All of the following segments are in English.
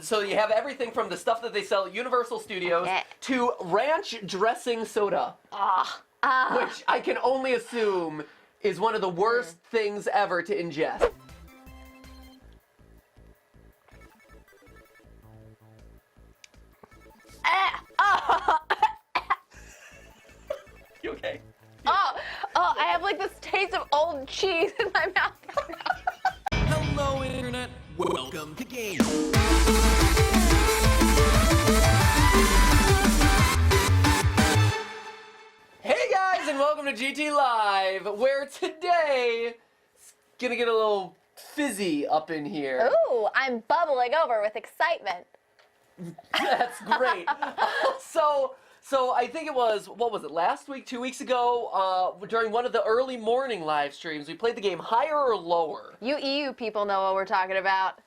so you have everything from the stuff that they sell at Universal Studios to ranch dressing soda, which I can only assume is one of the worst things ever to ingest. You okay? Oh, I have like this taste of old cheese in my mouth right now. Hello, Internet. Welcome to Game. Hey guys, and welcome to GT Live, where today it's gonna get a little fizzy up in here. Ooh, I'm bubbling over with excitement. That's great. So I think it was, what was it, last week, 2 weeks ago, during one of the early morning live streams, we played the game Higher or Lower. You EU people know what we're talking about,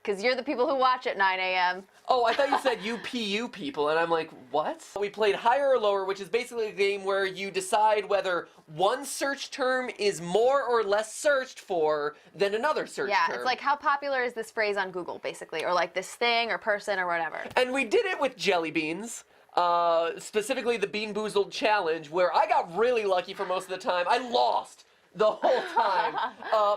because you're the people who watch at 9 a.m. Oh, I thought you said UPU people, and I'm like, what? We played Higher or Lower, which is basically a game where you decide whether one search term is more or less searched for than another search term. Yeah, it's like how popular is this phrase on Google, basically, or like this thing or person or whatever. And we did it with jelly beans. Specifically the Bean Boozled Challenge, where I got really lucky for most of the time. I lost the whole time,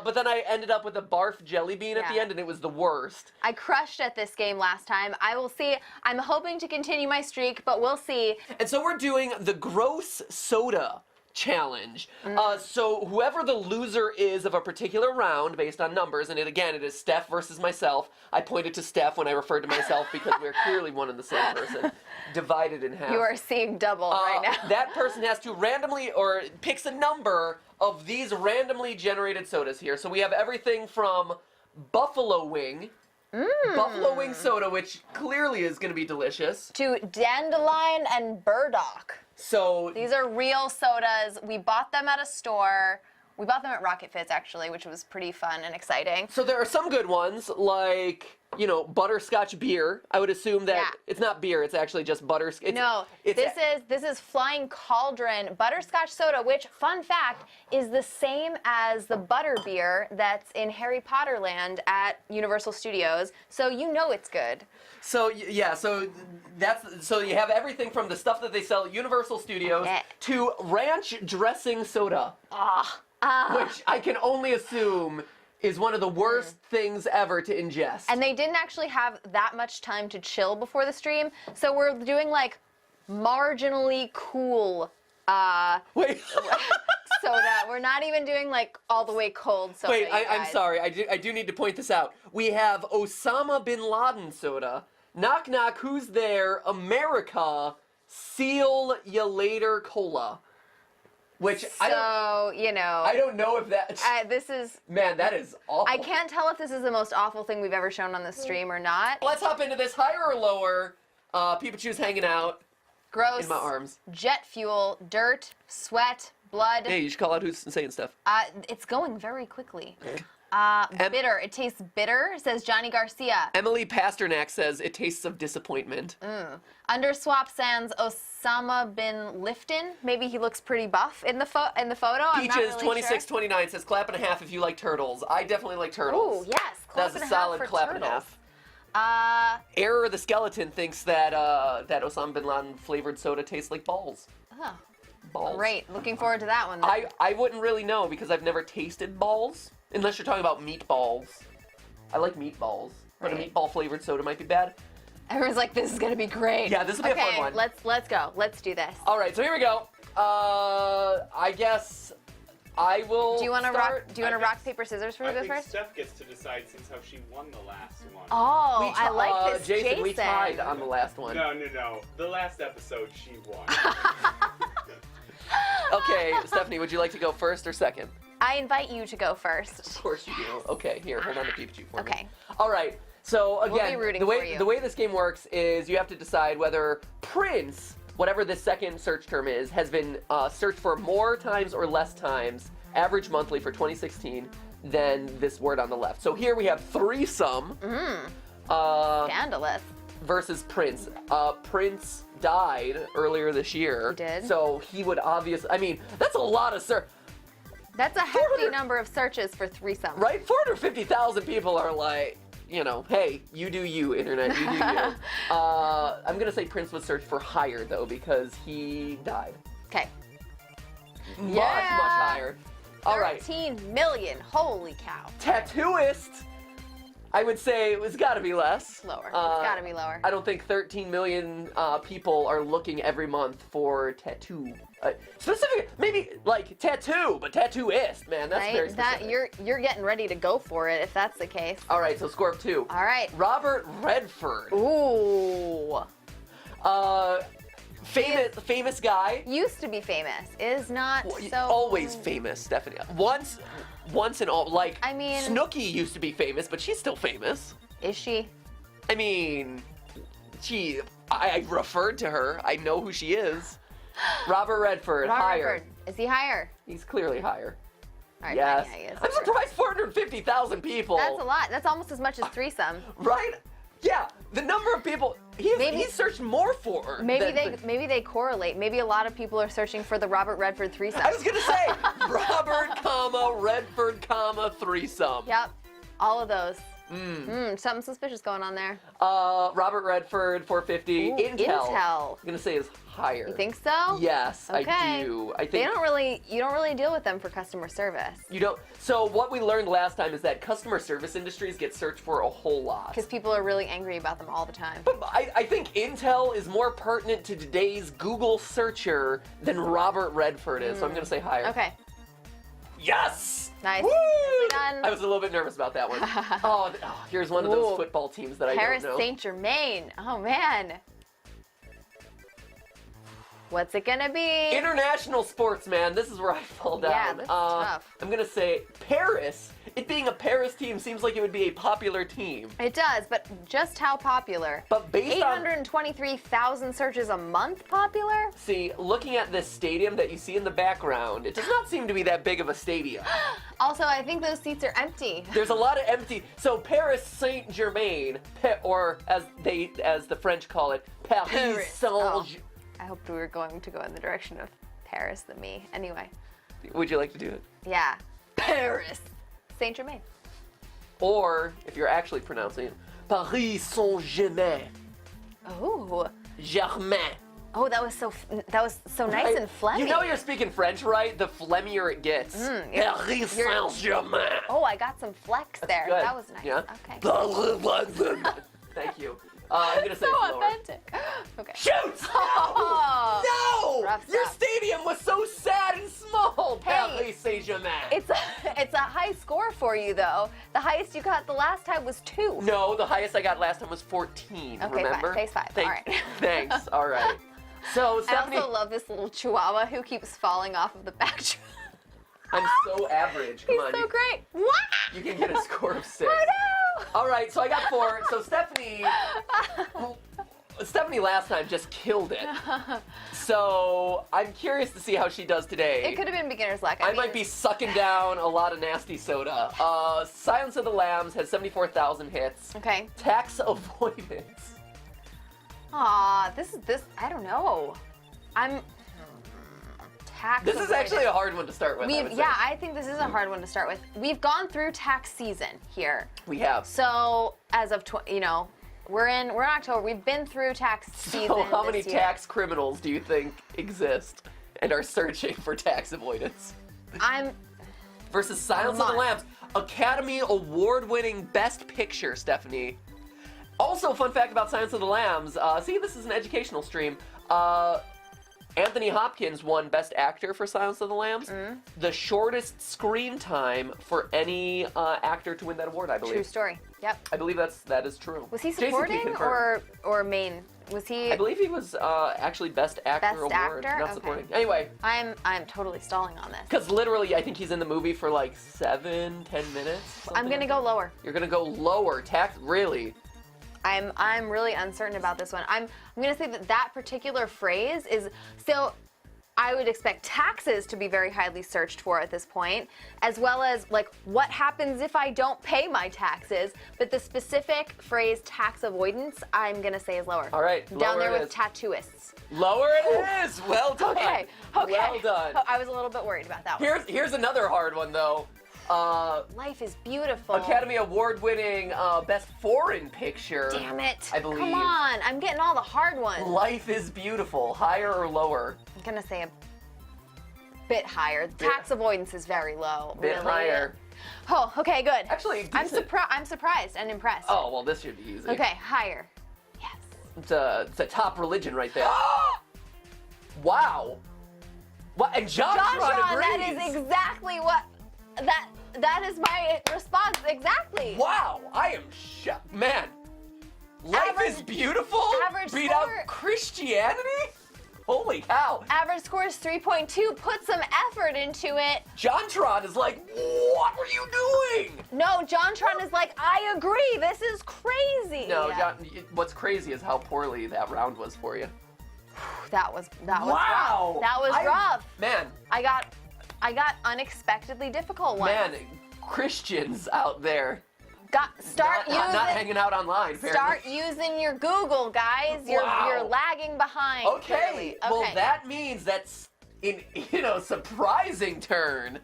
but then I ended up with a barf jelly bean at the end, and it was the worst. I crushed at this game last time. I will see. I'm hoping to continue my streak, but we'll see. And so we're doing the Gross Soda Challenge. So whoever the loser is of a particular round, based on numbers, and it is Steph versus myself. I pointed to Steph when I referred to myself because we're clearly one and the same person, divided in half. You are seeing double right now. That person has to randomly, or picks a number of these randomly generated sodas here. So we have everything from Buffalo Wing, Buffalo Wing soda, which clearly is going to be delicious, to Dandelion and Burdock. So These are real sodas. We bought them at a store. We bought them at Rocket Fits, actually, which was pretty fun and exciting. So there are some good ones, like, you know, butterscotch beer. I would assume that it's not beer, it's actually just butterscotch. No, this is Flying Cauldron butterscotch soda, which, fun fact, is the same as the butter beer that's in Harry Potter Land at Universal Studios. So you know it's good. So yeah, so you have everything from the stuff that they sell at Universal Studios to ranch dressing soda. Which I can only assume is one of the worst things ever to ingest. And they didn't actually have that much time to chill before the stream, so we're doing like marginally cool Wait. soda. We're not even doing like all the way cold soda. Wait, you I'm guys. sorry. I do need to point this out. We have Osama bin Laden soda, Knock Knock Who's There, America, Seal Ya Later Cola. Which I don't know if that. This is. Man, that is awful. I can't tell if this is the most awful thing we've ever shown on the stream or not. Let's hop into this. Higher or lower? Pikachu's hanging out. Gross. In my arms. Jet fuel, dirt, sweat, blood. Hey, you should call out who's saying stuff. It's going very quickly. Bitter. It tastes bitter, says Johnny Garcia. Emily Pasternak says it tastes of disappointment. Underswap sans Osama bin Lifton. Maybe he looks pretty buff in the photo. I'm not Peaches really 2629 says clap and a half if you like turtles. I definitely like turtles. Ooh, yes. Clap That's and a a solid half for clap and a turtles. half. Error the Skeleton thinks that that Osama bin Laden flavored soda tastes like balls. Oh, Balls. great. Looking forward to that one then. I wouldn't really know because I've never tasted balls. Unless you're talking about meatballs. I like meatballs. But a meatball flavored soda might be bad. Everyone's like, this is gonna be great. Yeah, this will be a fun one. Let's go. Let's do this. All right, so here we go. I guess I will. Do you want to start. rock paper scissors for I this think first? Steph gets to decide since how she won the last one. Oh, I like this, Jason. We tied on the last one. No. The last episode she won. Okay, Stephanie, would you like to go first or second? I invite you to go first. Of course you do. Okay, here, hold on to Pikachu for me. Okay. All right. So again, We'll be rooting the for way you. the way this game works is you have to decide whether Prince, whatever this second search term is, has been searched for more times or less times, average monthly for 2016, than this word on the left. So here we have threesome. Scandalous. Versus Prince. Prince died earlier this year. He did? So he would obviously, I mean, that's a lot of That's a hefty number of searches for threesome. right? 450,000 people are like, you know, hey, you do you, internet, you do you. I'm gonna say Prince was searched for higher though because he died. Okay. Much Yeah. higher. All right. 13 million. Holy cow. Tattooist, I would say it's got to be less. Lower. It's got to be lower. I don't think 13 million people are looking every month for tattoo. Specific, maybe like tattoo, but tattooist, man, that's very Right? specific. You're getting ready to go for it if that's the case. All right, so score of 2. All right. Robert Redford, Ooh. famous guy. Used to be famous. Is not so. Always famous, Stephanie. Once in all, like, I mean- Snooki used to be famous, but she's still famous. Is she? I mean, I referred to her. I know who she is. Robert Redford, Robert higher. Redford. Is he higher? He's clearly higher. All right, Yes. Yeah, he is. I'm surprised 450,000 people. That's a lot. That's almost as much as threesome. Right? Yeah, the number of people Maybe- he's searched more for. Maybe than- maybe they correlate. Maybe a lot of people are searching for the Robert Redford threesome. I was gonna say Robert, Redford, threesome. Yep. All of those. Something suspicious going on there. Robert Redford, 450. Ooh, Intel. Intel. I'm gonna say is higher. You think so? Yes, Okay. I do. I They think you don't really deal with them for customer service. you don't. So what we learned last time is that customer service industries get searched for a whole lot. Because people are really angry about them all the time. But I think Intel is more pertinent to today's Google searcher than Robert Redford is, so I'm gonna say higher. Okay. Yes! Nice. Woo! Nicely done. I was a little bit nervous about that one. Here's one of those Ooh. football teams that I Paris don't know. Saint Germain. Oh man. What's it gonna be? International sports, man. This is where I fall down. Yeah, that's tough. I'm gonna say Paris. It being a Paris team seems like it would be a popular team. It does, but just how popular? But based on 823,000 searches a month popular? see, looking at this stadium that you see in the background, it does not seem to be that big of a stadium. Also, I think those seats are empty. There's a lot of empty. So Paris Saint Germain, or as the French call it, Paris Paris. Saint. Oh. I hoped we were going to go in the direction of Paris than me. Anyway, Would you like to do it? yeah. Paris Saint Germain. Or if you're actually pronouncing it, Paris Saint Germain. Oh. Germain. Oh, that was so nice and phlegmy. You know you're speaking French, right? The phlegmier it gets. you're- Paris you're- Saint Germain. Oh, I got some flex there. Good. That was nice. Yeah. Okay. Thank you. I'm gonna say So it's lower. authentic. Okay. Shoot! Oh. No! Rough Your stuff. stadium was so sad and small, Hey. Paris Saint Germain. It's a high score for you though. The highest you got the last time was 2. No, the highest I got last time was 14. Okay, fine. remember? Phase 5. All right. Thanks. All right. So I Stephanie, also love this little chihuahua who keeps falling off of the backdrop. I'm so average. Come He's on, so you, great. What? you can get a score of 6. Oh no! All right, so I got 4. So Stephanie last time just killed it. So I'm curious to see how she does today. It could have been beginner's luck. I might be sucking down a lot of nasty soda. Silence of the Lambs has 74,000 hits. Okay. Tax avoidance. Aw, this. I don't know. I'm. Tax. This is actually a hard one to start with. I would say. I think this is a hard one to start with. We've gone through tax season here, We have. so as of we're in October. We've been through tax season. So how many this year. tax criminals do you think exist and are searching for tax avoidance? I'm. Versus Silence of the Month. Lambs, Academy Award-winning Best Picture, Stephanie. Also, fun fact about Silence of the Lambs. See, this is an educational stream. Anthony Hopkins won Best Actor for Silence of the Lambs. The shortest screen time for any actor to win that award, I believe. True story. Yep. I believe that is true. Was he Jason can supporting confirm. or main? Was he? I believe he was actually Best Actor Best award, Actor? not Okay. supporting. Anyway, I'm totally stalling on this. because literally, I think he's in the movie for like 7-10 minutes. I'm something gonna like go that. lower. You're gonna go lower. Really? I'm really uncertain about this one. I'm gonna say that particular phrase is so. I would expect taxes to be very highly searched for at this point, as well as like what happens if I don't pay my taxes. But the specific phrase tax avoidance, I'm gonna say is lower. All right, Down lower there it with is. tattooists. Lower it is. Well done. Okay. Well done. Oh, I was a little bit worried about that one. Here's another hard one though. Life is Beautiful. Academy Award-winning Best Foreign Picture. Damn it. I believe. Come on. I'm getting all the hard ones. Life is Beautiful. Higher or lower? I'm going to say a bit higher. Tax avoidance is very low. Bit really. higher. Oh, okay, good. Actually, I'm decent. surprised and impressed. Oh, well, this should be easy. Okay, higher. Yes. It's a top religion right there. Wow. What? And John Joshua, agrees. that is exactly what that is my response exactly. Wow, I am shocked. Man, Life Average- is Beautiful average beat score- out Christianity? Holy cow. Average score is 3.2. Put some effort into it. JonTron is like, what were you doing? No, JonTron is like, I agree. This is crazy. No, John, what's crazy is how poorly that round was for you. That was Wow. rough. That was rough. Man, I got unexpectedly difficult ones. man, Christians out there. Start not hanging out online, apparently. Start using your Google, guys. You're lagging behind. Okay. Clearly. Well, that means that's in surprising turn.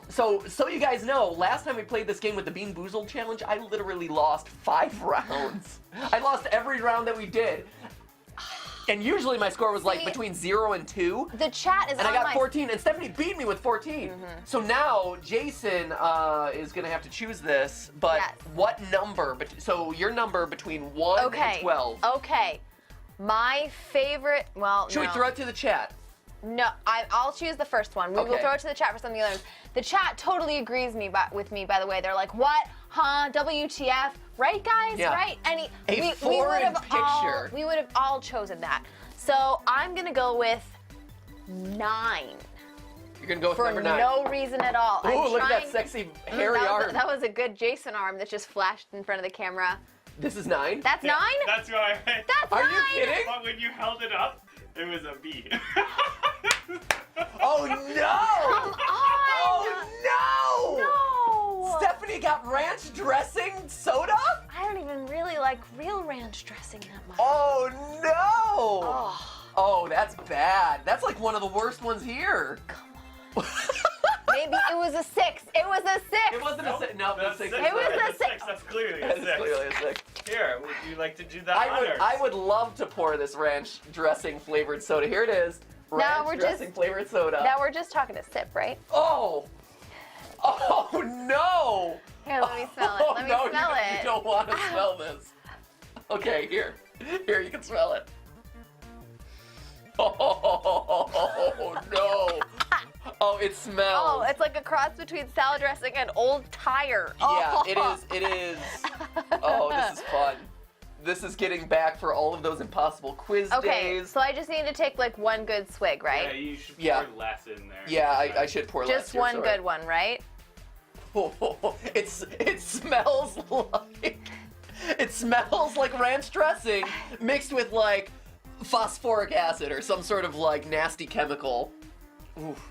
So you guys know, last time we played this game with the Bean Boozled challenge, I literally lost 5 rounds. I lost every round that we did. And usually my score was like See, between 0 and 2. The chat is And I on got my 14, and Stephanie beat me with 14. So now Jason is gonna have to choose this. But Yes. what number? So your number between 1 and 12. Okay. My favorite. Well, Should we throw it to the chat? No, I'll choose the first one. We will Okay. throw it to the chat for some of the others. The chat totally agrees with me, by the way. They're like, what? Huh? WTF? Right, guys? Yeah. Right? A foreign picture. We would have all chosen that. So I'm going to go with 9. You're gonna go with For number 9. no reason at all. Ooh, I'm look at that trying- sexy hairy that was, arm. that was a good Jason arm that just flashed in front of the camera. This is 9? That's Yeah, 9? That's what I meant. That's Are 9! you kidding? But when you held it up, it was a B. Oh no! Come on! Oh no! No! Stephanie got ranch dressing soda? I don't even really like real ranch dressing that much. Oh no! Oh. Oh, that's bad. That's like one of the worst ones here. Maybe it was a 6. It was a 6. It wasn't a 6. No, That's the 6. six. It was a That's six. That's clearly a That's 6. clearly a 6. Here, would you like to do the I honors? would love to pour this ranch dressing flavored soda. Here it is. Now Ranch we're dressing just- flavored soda. Now we're just talking a sip, right? Oh! Oh no! Here, let me smell it. Oh, Let me no, smell you it. don't want to smell this. Okay, here. Here, you can smell it. Oh no! Oh, it smells. Oh, it's like a cross between salad dressing and old tire. Yeah, Oh. it is. It is. Oh, this is fun. This is getting back for all of those impossible quiz Okay, days. so I just need to take like one good swig, Yeah, right? you should pour Yeah. less in there. Yeah, I should pour less. Just here, one sorry. good one, right? It smells like ranch dressing mixed with like phosphoric acid or some sort of like nasty chemical. Oof.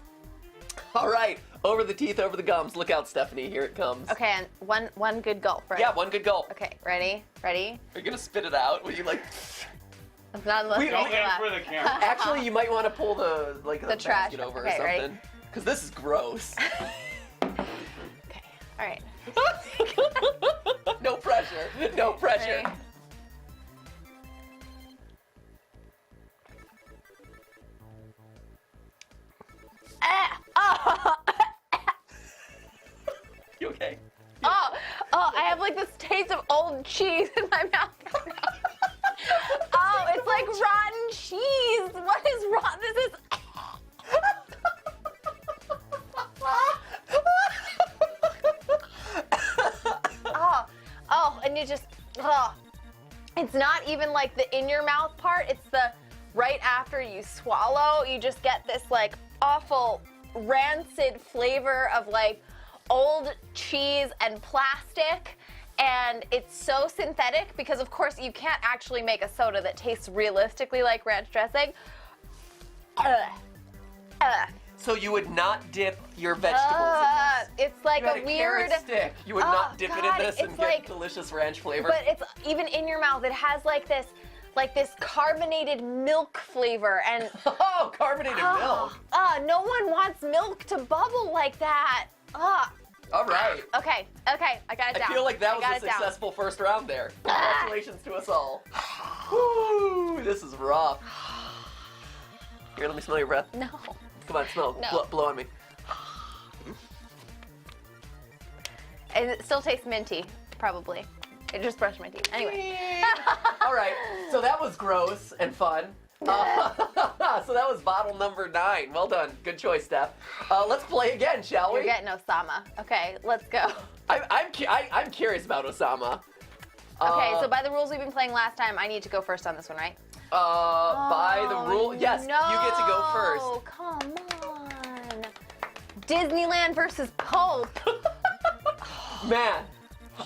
All right, over the teeth, over the gums. Look out, Stephanie. Here it comes. Okay, and one good gulp, right? Yeah, one good gulp. Okay, ready? Ready? Are you gonna spit it out? Will you like? I'm not listening Don't to aim that. for the camera. Actually, you might want to pull the trash. basket over Okay, or ready? something. Because this is gross. Okay, all right. No pressure. No pressure. Ready? You okay? Oh, I have like this taste of old cheese in my mouth. Oh, it's like rotten cheese. What is rotten? This is. And you just. It's not even like the in your mouth part. It's the right after you swallow. You just get this like awful rancid flavor of like old cheese and plastic, and it's so synthetic because of course you can't actually make a soda that tastes realistically like ranch dressing. So you would not dip your vegetables in this? It's like You had a a weird carrot stick. You would Oh, not dip it God, in this and it's get like- delicious ranch flavor. but it's even in your mouth. It has like this carbonated milk flavor, and Oh, carbonated milk. no one wants milk to bubble like that. All right. Okay, I got it down. I feel like that was got a it down. successful first round there. Congratulations to us all. Woo, this is rough. Here, let me smell your breath. No. Come on, smell. No. Blow on me. And it still tastes minty, probably. It just brushed my teeth. Anyway. All right, so that was gross and fun. So that was bottle number 9. Well done. Good choice, Steph. Let's play again, shall we? You're getting Osama. Okay, let's go. I'm curious about Osama. Okay, so by the rules we've been playing last time, I need to go first on this one, right? By the rule, yes, no, you get to go first. Oh, come on. Disneyland versus Pope. Man,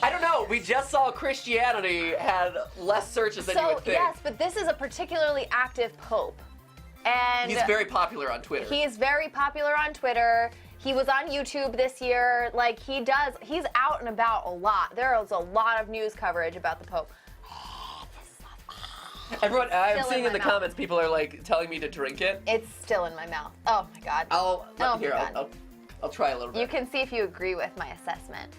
I don't know. We just saw Christianity had less searches than you So, would think. yes, but this is a particularly active Pope. And He's very popular on Twitter. he is very popular on Twitter. He was on YouTube this year. Like, he's out and about a lot. There is a lot of news coverage about the Pope. Everyone, I'm Still seeing in in the my mouth. comments, people are like telling me to drink it. It's still in my mouth. Oh my God. I'll Oh, here. my God. I'll try a little bit. You can see if you agree with my assessment.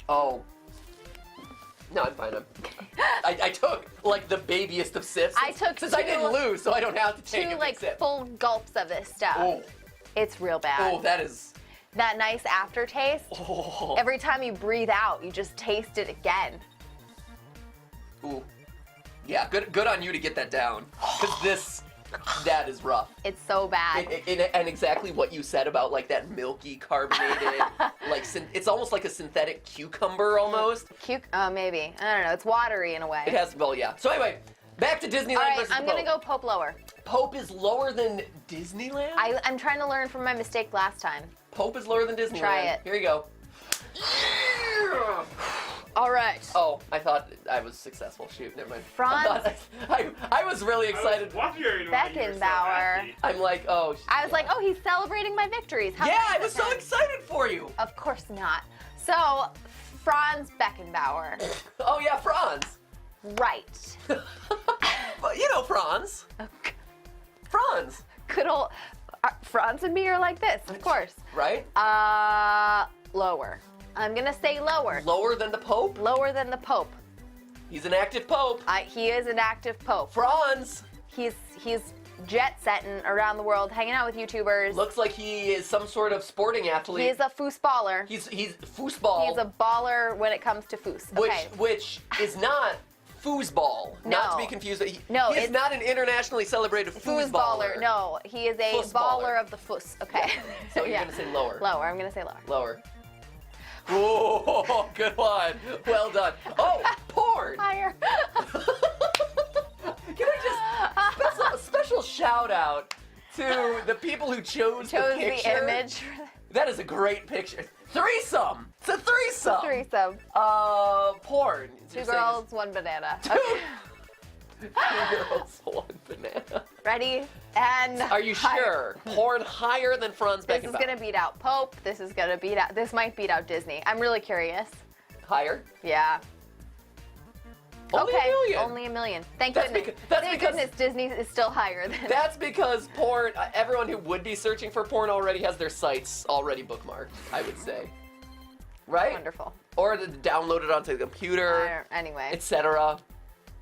Oh. No, I'm fine. I took like the babiest of sips. I took since I two- didn't lose, so I don't have to take a Two big like sip. full gulps of this stuff. Oh, It's real bad. oh, that is. That nice aftertaste. Oh. Every time you breathe out, you just taste it again. Ooh. Yeah, good on you to get that down. Because that is rough. It's so bad. And exactly what you said about like that milky carbonated, like it's almost like a synthetic cucumber almost. Maybe. I don't know. It's watery in a way. It has, well, yeah. So anyway, back to Disneyland All right, versus I'm Pope. gonna go Pope lower. Pope is lower than Disneyland? I'm trying to learn from my mistake last time. Pope is lower than Disneyland. Try it. Here you go. Yeah! All right. Oh, I thought I was successful. Shoot, never mind. Franz. I was really I was excited. wondering why you were so Beckenbauer. happy. I'm like, oh. I was like, oh, he's celebrating my victories. How Yeah, nice I of was so him. excited for you. Of course not. So, Franz Beckenbauer. Oh yeah, Franz. Right. But you know Franz. Franz, Good old Franz and me are like this, of course. right? Lower. I'm gonna say lower. Lower than the Pope. Lower than the Pope. He's an active Pope. He is an active Pope. Franz He's jet setting around the world, hanging out with YouTubers. looks like he is some sort of sporting athlete. He's a foosballer. He's foosball. He's a baller when it comes to foos. Okay. which is not foosball. Not to No. be confused. He No, is it's- not an internationally celebrated foosballer. No, he is a Foosballer. baller of the foos. Okay. So you're gonna say lower. Lower. I'm gonna say lower. Lower. Whoa, good one. Well done. Oh, porn. Higher. Can I just special shout out to the people who chose Chose the picture. the image. That is a great picture. Threesome. It's a threesome. Threesome. Porn. Two girls, one banana. Two, Okay. two girls, one banana. Ready? And Are you higher. sure? Porn higher than Franz This is Beckenbauer. gonna beat out Pope. This is gonna beat out. This might beat out Disney. I'm really curious. Higher? Yeah. Only okay. a million. Only a million. Thank That's goodness. that's Thank because- goodness Disney is still higher than. That's because porn, everyone who would be searching for porn already has their sites already bookmarked, I would say. Right? Wonderful. Or download it onto the computer, Anyway. etc.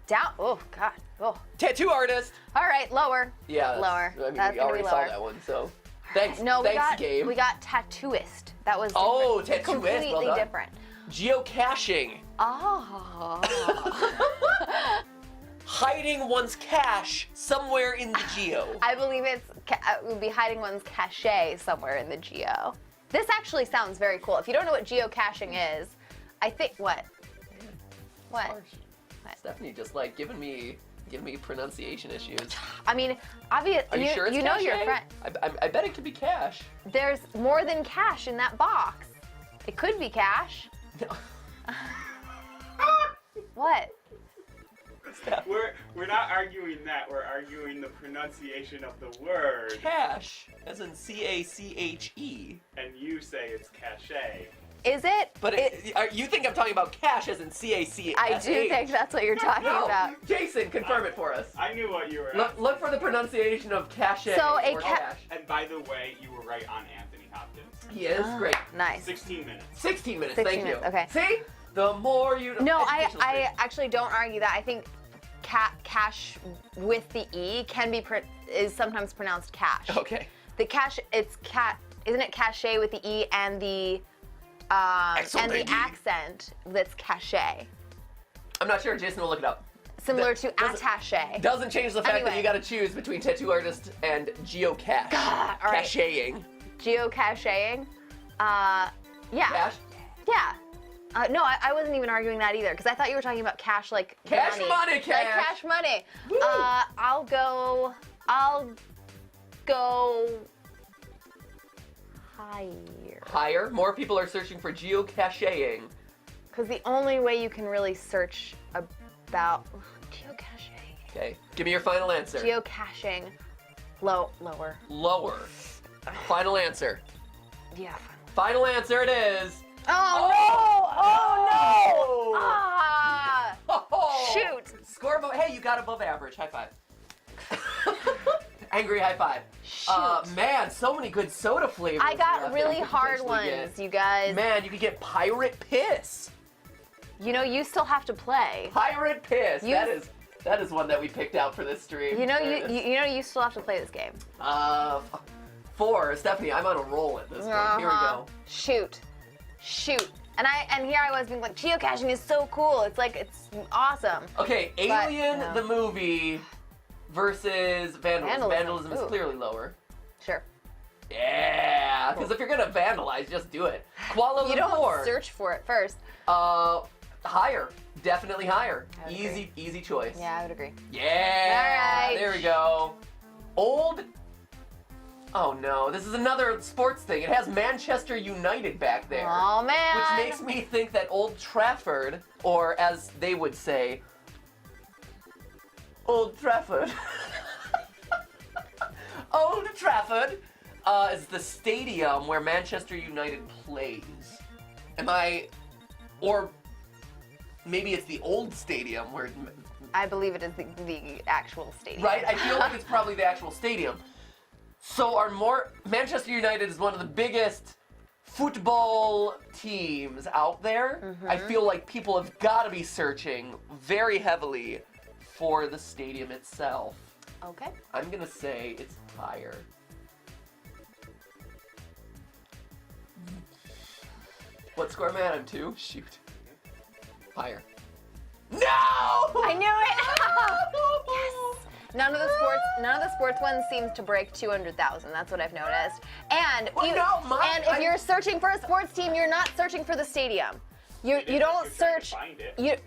Down. Oh God. Oh. Tattoo artist. All right. Lower. Yeah. Lower. I mean, That's we gonna already be saw lower. that one, so. Thanks, No, we thanks, got Gabe. we got tattooist. That was Oh, different. tattooist, well Completely done. different. Geocaching. Oh. Hiding one's cash somewhere in the geo. I believe it would be hiding one's cachet somewhere in the geo. This actually sounds very cool. If you don't know what geocaching is, I think what? What? Harsh. Stephanie just like giving me pronunciation issues. I mean, obvious. Are you sure it's you know cache? your friend. I bet it could be cash. There's more than cash in that box. It could be cash. What? We're not arguing that. We're arguing the pronunciation of the word. Cash, as in C-A-C-H-E. And you say it's cachet. Is it? But you think I'm talking about cash as in C-A-C-H? I do think that's what you're talking No, about. Jason, confirm it for us. I knew what you were Look for the pronunciation of cachet So or a cash. And by the way, you were right on Anthony Hopkins. He is great. Nice. 16 minutes. 16 minutes. 16 thank minutes, you. okay. See, the more you. No, Educational I experience. actually don't argue that. I think cash with the E can be is sometimes pronounced cash. Okay. The cash, it's isn't it cachet with the E and the Excellent. accent that's cachet, I'm not sure. Jason will look it up. similar to doesn't- attaché. Doesn't change the fact that Anyway. you got to choose between tattoo artist and geocache. all right. Caching. Geocaching. Yeah. Cash. Yeah. No, I wasn't even arguing that either because I thought you were talking about cash like the Cash money, Like cash. cash money. Woo. I'll go higher. Higher. More people are searching for geocaching. Because the only way you can really search about geocaching. Okay. Give me your final answer. Geocaching. Lower. Lower. Final answer. Yeah. Final answer it is. Oh, no! Oh no! Oh! Ah! Oh! Shoot. Score above. Hey, you got above average. High five. Angry high five. Shoot. Man, so many good soda flavors. I got left really that you could hard potentially ones, get. you guys. Man, you could get Pirate Piss. You know, you still have to play. Pirate Piss. You- That is one that we picked out for this stream. You know, There it is. you know, you still have to play this game. 4. Stephanie, I'm on a roll at this point. Here we go. Shoot. And here I was being like, geocaching is so cool. It's like, it's awesome. Okay, Alien no. the movie versus Vandalism. Vandalism is Ooh. clearly lower. Sure. Yeah, because if you're gonna vandalize, just do it. Kuala Lumpur. You don't search for it first. Higher. Definitely higher. I would Easy choice. Yeah, I would agree. Yeah. All right. There we go. Old. Oh no, this is another sports thing. It has Manchester United back there. Oh man. Which makes me think that Old Trafford, or as they would say, Old Trafford. Old Trafford is the stadium where Manchester United plays. Or maybe it's the old stadium where, I believe it is the actual stadium. right? I feel like it's probably the actual stadium. So Manchester United is one of the biggest football teams out there. I feel like people have got to be searching very heavily for the stadium itself. Okay. I'm gonna say it's higher. What score am I at? I'm 2? Shoot. Higher. No! I knew it. Yes. None of the sports ones seems to break 200,000. That's what I've noticed. And Well, if you're searching for a sports team, you're not searching for the stadium. You don't If you're trying to search. find it.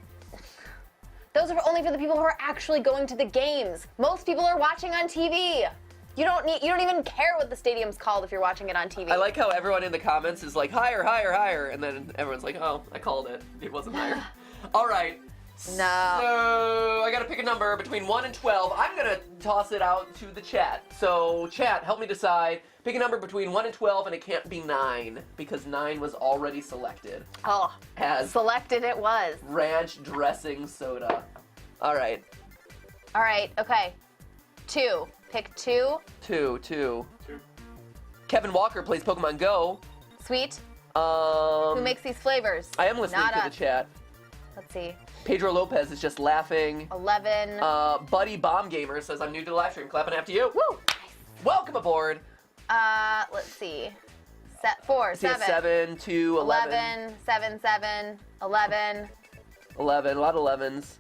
Those are only for the people who are actually going to the games. Most people are watching on TV. You don't even care what the stadium's called if you're watching it on TV. I like how everyone in the comments is like, higher, higher, higher, and then everyone's like, oh, I called it. It wasn't higher. All right. No. So I gotta pick a number between 1 and 12. I'm gonna toss it out to the chat. So chat, help me decide. Pick a number between 1 and 12, and it can't be 9 because 9 was already selected Oh, as selected it was. ranch dressing soda. All right, All right, okay. 2. Pick 2. 2. Two. Kevin Walker plays Pokemon Go. Sweet. Who Who makes these flavors? I am listening Not to the us. chat. Let's see. Pedro Lopez is just laughing. 11. Buddy Bomb Gamer says, I'm new to the live stream. Clapping after you. Woo! Welcome aboard. Let's see. 4, See, 7. 7 to 11. 7, 7, 11. 11, a lot of 11s.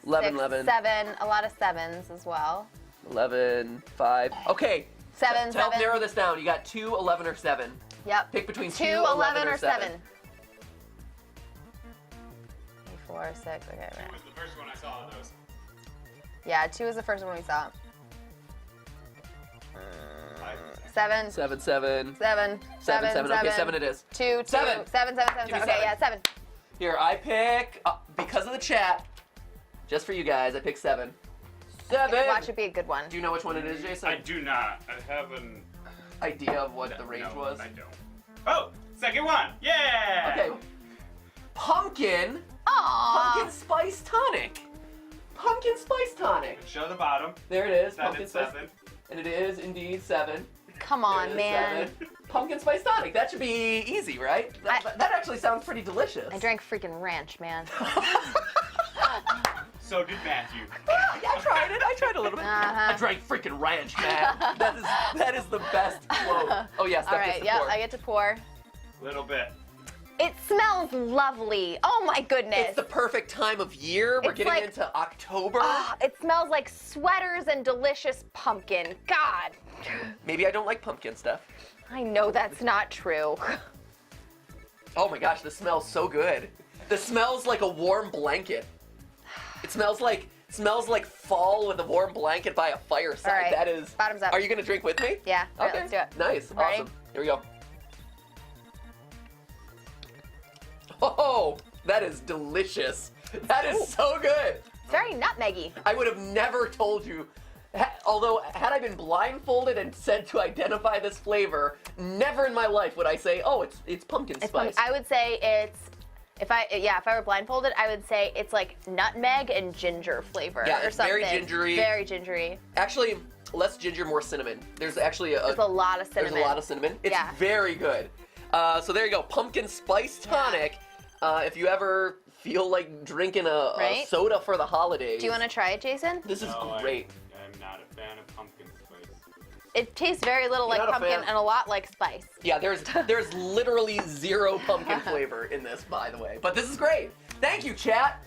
11, 6, 11. 7, a lot of 7s as well. 11, 5. Okay. 7, To help 7. narrow this down, you got 2, 11, or 7. Yep. Pick between 2, 2, 11, or 7. 7. 4, 6, okay, That right. was the first one I saw of those. Yeah, 2 is the first one we saw. Five. 7, 7, 7. 7, 7, 7. Okay, 7 it is. 2, 2, 7, 7. 7, 7, Give me 7. Okay, 7. yeah, 7. Here, I pick, because of the chat, just for you guys, I pick 7. 7! Watch it be a good one. Do you know which one it is, Jason? I do not. I have an Idea of what the range no, was? I don't. Oh, second one. Yeah. Okay. Pumpkin Aww. Pumpkin Spice Tonic. Pumpkin Spice Tonic. Show the bottom. There it is. That Pumpkin is Spice. 7. And it is indeed 7. Come on, There's man. 7. Pumpkin spice tonic. That should be easy, right? That actually sounds pretty delicious. I drank freaking ranch, man. So did Matthew. Yeah, I tried it. I tried a little bit. Uh-huh. I drank freaking ranch, man. That is the best quote. Oh yes, All right, yeah, I get to pour. Little bit. It smells lovely. Oh my goodness. It's the perfect time of year. We're It's getting like- into October. Ah, it smells like sweaters and delicious pumpkin. God. Maybe I don't like pumpkin stuff. I know that's not true. Oh my gosh, this smells so good. This smells like a warm blanket. It smells like fall with a warm blanket by a fireside. All right, That is. bottoms up. Are you gonna drink with me? Yeah, all right, Okay. let's do it. Nice. Ready? Awesome. Here we go. Oh, that is delicious. That is so good. It's very nutmeggy. I would have never told you. Although, had I been blindfolded and said to identify this flavor, never in my life would I say, "Oh, it's pumpkin It's spice." I would say it's if I were blindfolded, I would say it's like nutmeg and ginger flavor Yeah, or it's something. very gingery. Very gingery. Actually, less ginger, more cinnamon. There's actually There's a lot of cinnamon. There's a lot of cinnamon. It's Yeah. very good. So there you go, pumpkin spice tonic. If you ever feel like drinking a Right? soda for the holidays, Do you want to try it, Jason? This is No, great. I'm not a fan of pumpkin spice. It tastes very little like not a pumpkin fan? and a lot like spice. Yeah, there's literally zero pumpkin flavor in this, by the way. But this is great. Thank you, chat.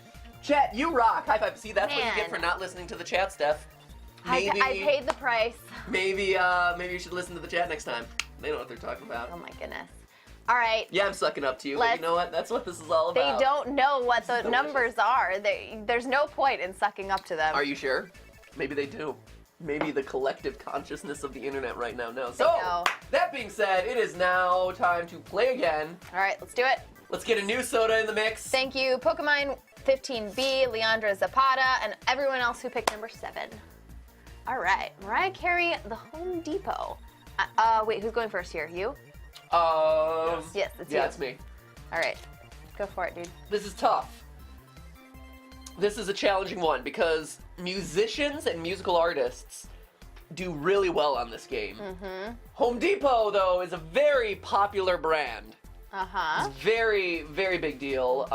Chat, you rock. High five. See, that's what you get for Man. not listening to the chat, Steph. I paid the price. Maybe you should listen to the chat next time. They know what they're talking about. Oh my goodness. All right. Yeah, I'm sucking up to you. But Let's- you know what? That's what this is all They about. don't know what the delicious. numbers are. There's no point in sucking up to them. Are you sure? Maybe they do. Maybe the collective consciousness of the internet right now knows. They So, know. that being said, it is now time to play again. All right, let's do it. Let's get a new soda in the mix. Thank you, Pokemon 15B, Leandra Zapata, and everyone else who picked number 7. All right, Mariah Carey, The Home Depot. Wait, who's going first here? You? Yes, it's you. Yeah, it's me. All right, go for it, dude. This is tough. This is a challenging one because musicians and musical artists do really well on this game. Mm-hmm. Home Depot, though, is a very popular brand. Uh-huh. It's very, very big deal.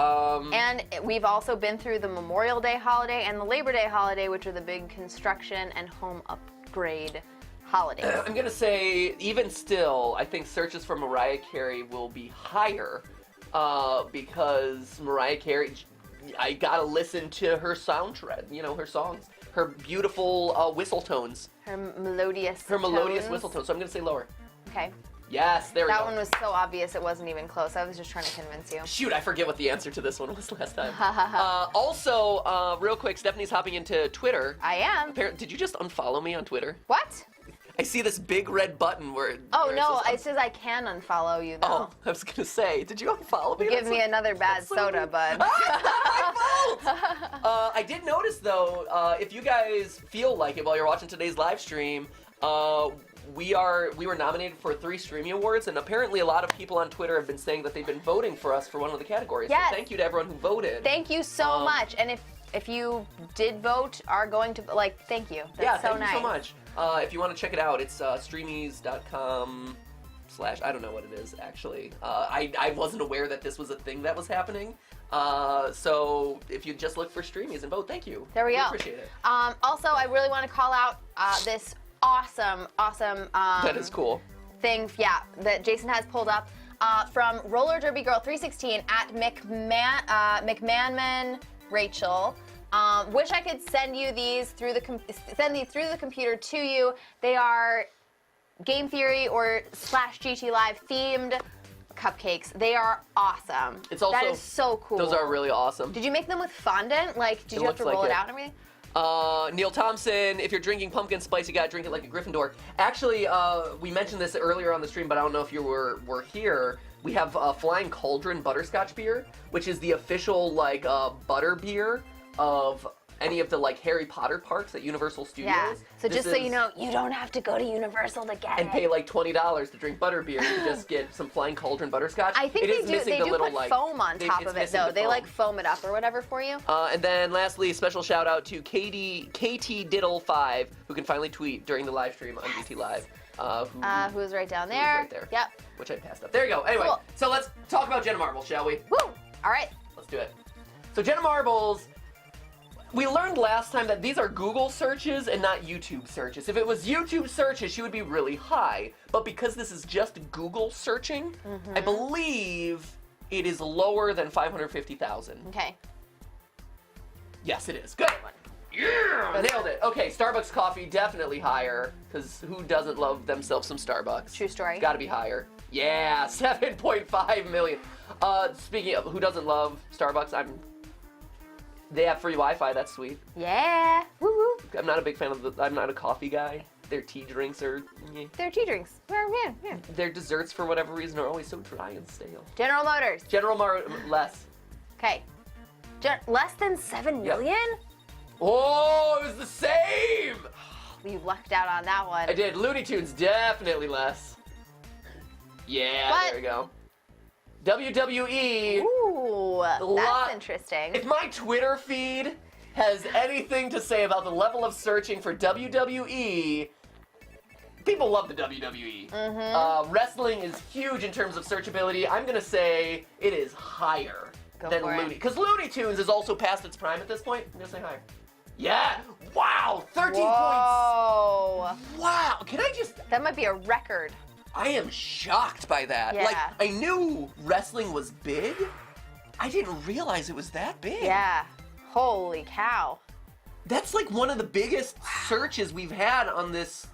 And we've also been through the Memorial Day holiday and the Labor Day holiday, which are the big construction and home upgrade holidays. I'm gonna say, even still, I think searches for Mariah Carey will be higher because Mariah Carey, I gotta listen to her soundtrack, her songs, her beautiful whistle tones, Her melodious tones. whistle tones. So I'm gonna say lower. Okay. Yes, there we That go. one was so obvious it wasn't even close. I was just trying to convince you. Shoot, I forget what the answer to this one was last time. Also, real quick, Stephanie's hopping into Twitter. I am. Did you just unfollow me on Twitter? What? I see this big red button where. Oh where it no, says it says I can unfollow you though. Oh, I was gonna say, did you unfollow me? Give me That's- another bad that's so soda, weird. bud. Ah, it's not my fault! I did notice though, if you guys feel like it while you're watching today's live stream, we were nominated for 3 Streamy Awards, and apparently a lot of people on Twitter have been saying that they've been voting for us for one of the categories. Yes. So thank you to everyone who voted. Thank you so much. And if you did vote, are going to thank you. That's yeah, so thank nice. you so much. If you want to check it out, it's streamies.com/ I don't know what it is actually. I wasn't aware that this was a thing that was happening. So if you just look for Streamies and vote, thank you. There we go. Appreciate it. Also, I really want to call out this awesome That is cool. thing, that Jason has pulled up from Roller Derby Girl 316 at McManman Rachel. Wish I could send you these through the computer to you. They are Game Theory or /GT Live themed cupcakes. They are awesome. It's also that is so cool. Those are really awesome. Did you make them with fondant? Did you have to looks like roll it it. out and everything? Neil Thompson, if you're drinking pumpkin spice, you gotta drink it like a Gryffindor. Actually, we mentioned this earlier on the stream, but I don't know if you were here. We have Flying Cauldron Butterscotch beer, which is the official butter beer of any of the Harry Potter parks at Universal Studios. Yeah. So This just so you is- know, you don't have to go to Universal to get and it. pay $20 to drink butter beer. You just get some Flying Cauldron butterscotch. I think It is missing they the do little, put foam on top it's of it missing though. the They foam. foam it up or whatever for you. And then lastly, special shout out to KT Diddle5, who can finally tweet during the live stream on GT Live. Who's right down who's there? right there. Yep. Which I passed up. There you go. Anyway, Cool. so let's talk about Jenna Marbles, shall we? Woo! All right. Let's do it. So Jenna Marbles, we learned last time that these are Google searches and not YouTube searches. If it was YouTube searches, she would be really high. But because this is just Google searching, I believe it is lower than 550,000. Okay. Yes, it is. Good. Yeah, nailed it. Okay, Starbucks coffee definitely higher, because who doesn't love themselves some Starbucks? True story. It's got to be higher. Yeah, 7.5 million. Speaking of who doesn't love Starbucks, they have free Wi-Fi. That's sweet. Yeah. Woo woo. I'm not a big fan of I'm not a coffee guy. Their tea drinks are. They're tea drinks. Yeah. Their desserts, for whatever reason, are always so dry and stale. General Motors. Less. Okay. Less than 7 Yep. million? Oh, it was the same. You lucked out on that one. I did. Looney Tunes definitely less. Yeah, What? there we go. WWE. Ooh, lot- that's interesting. If my Twitter feed has anything to say about the level of searching for WWE, people love the WWE. Wrestling is huge in terms of searchability. I'm gonna say it is higher Go than for it. Looney, because Looney Tunes is also past its prime at this point. I'm gonna say higher. Yeah. Wow. 13 points. Whoa. Wow. Can I just? That might be a record. I am shocked by that. Yeah. Like, I knew wrestling was big. I didn't realize it was that big. Yeah. Holy cow. That's like one of the biggest searches we've had on this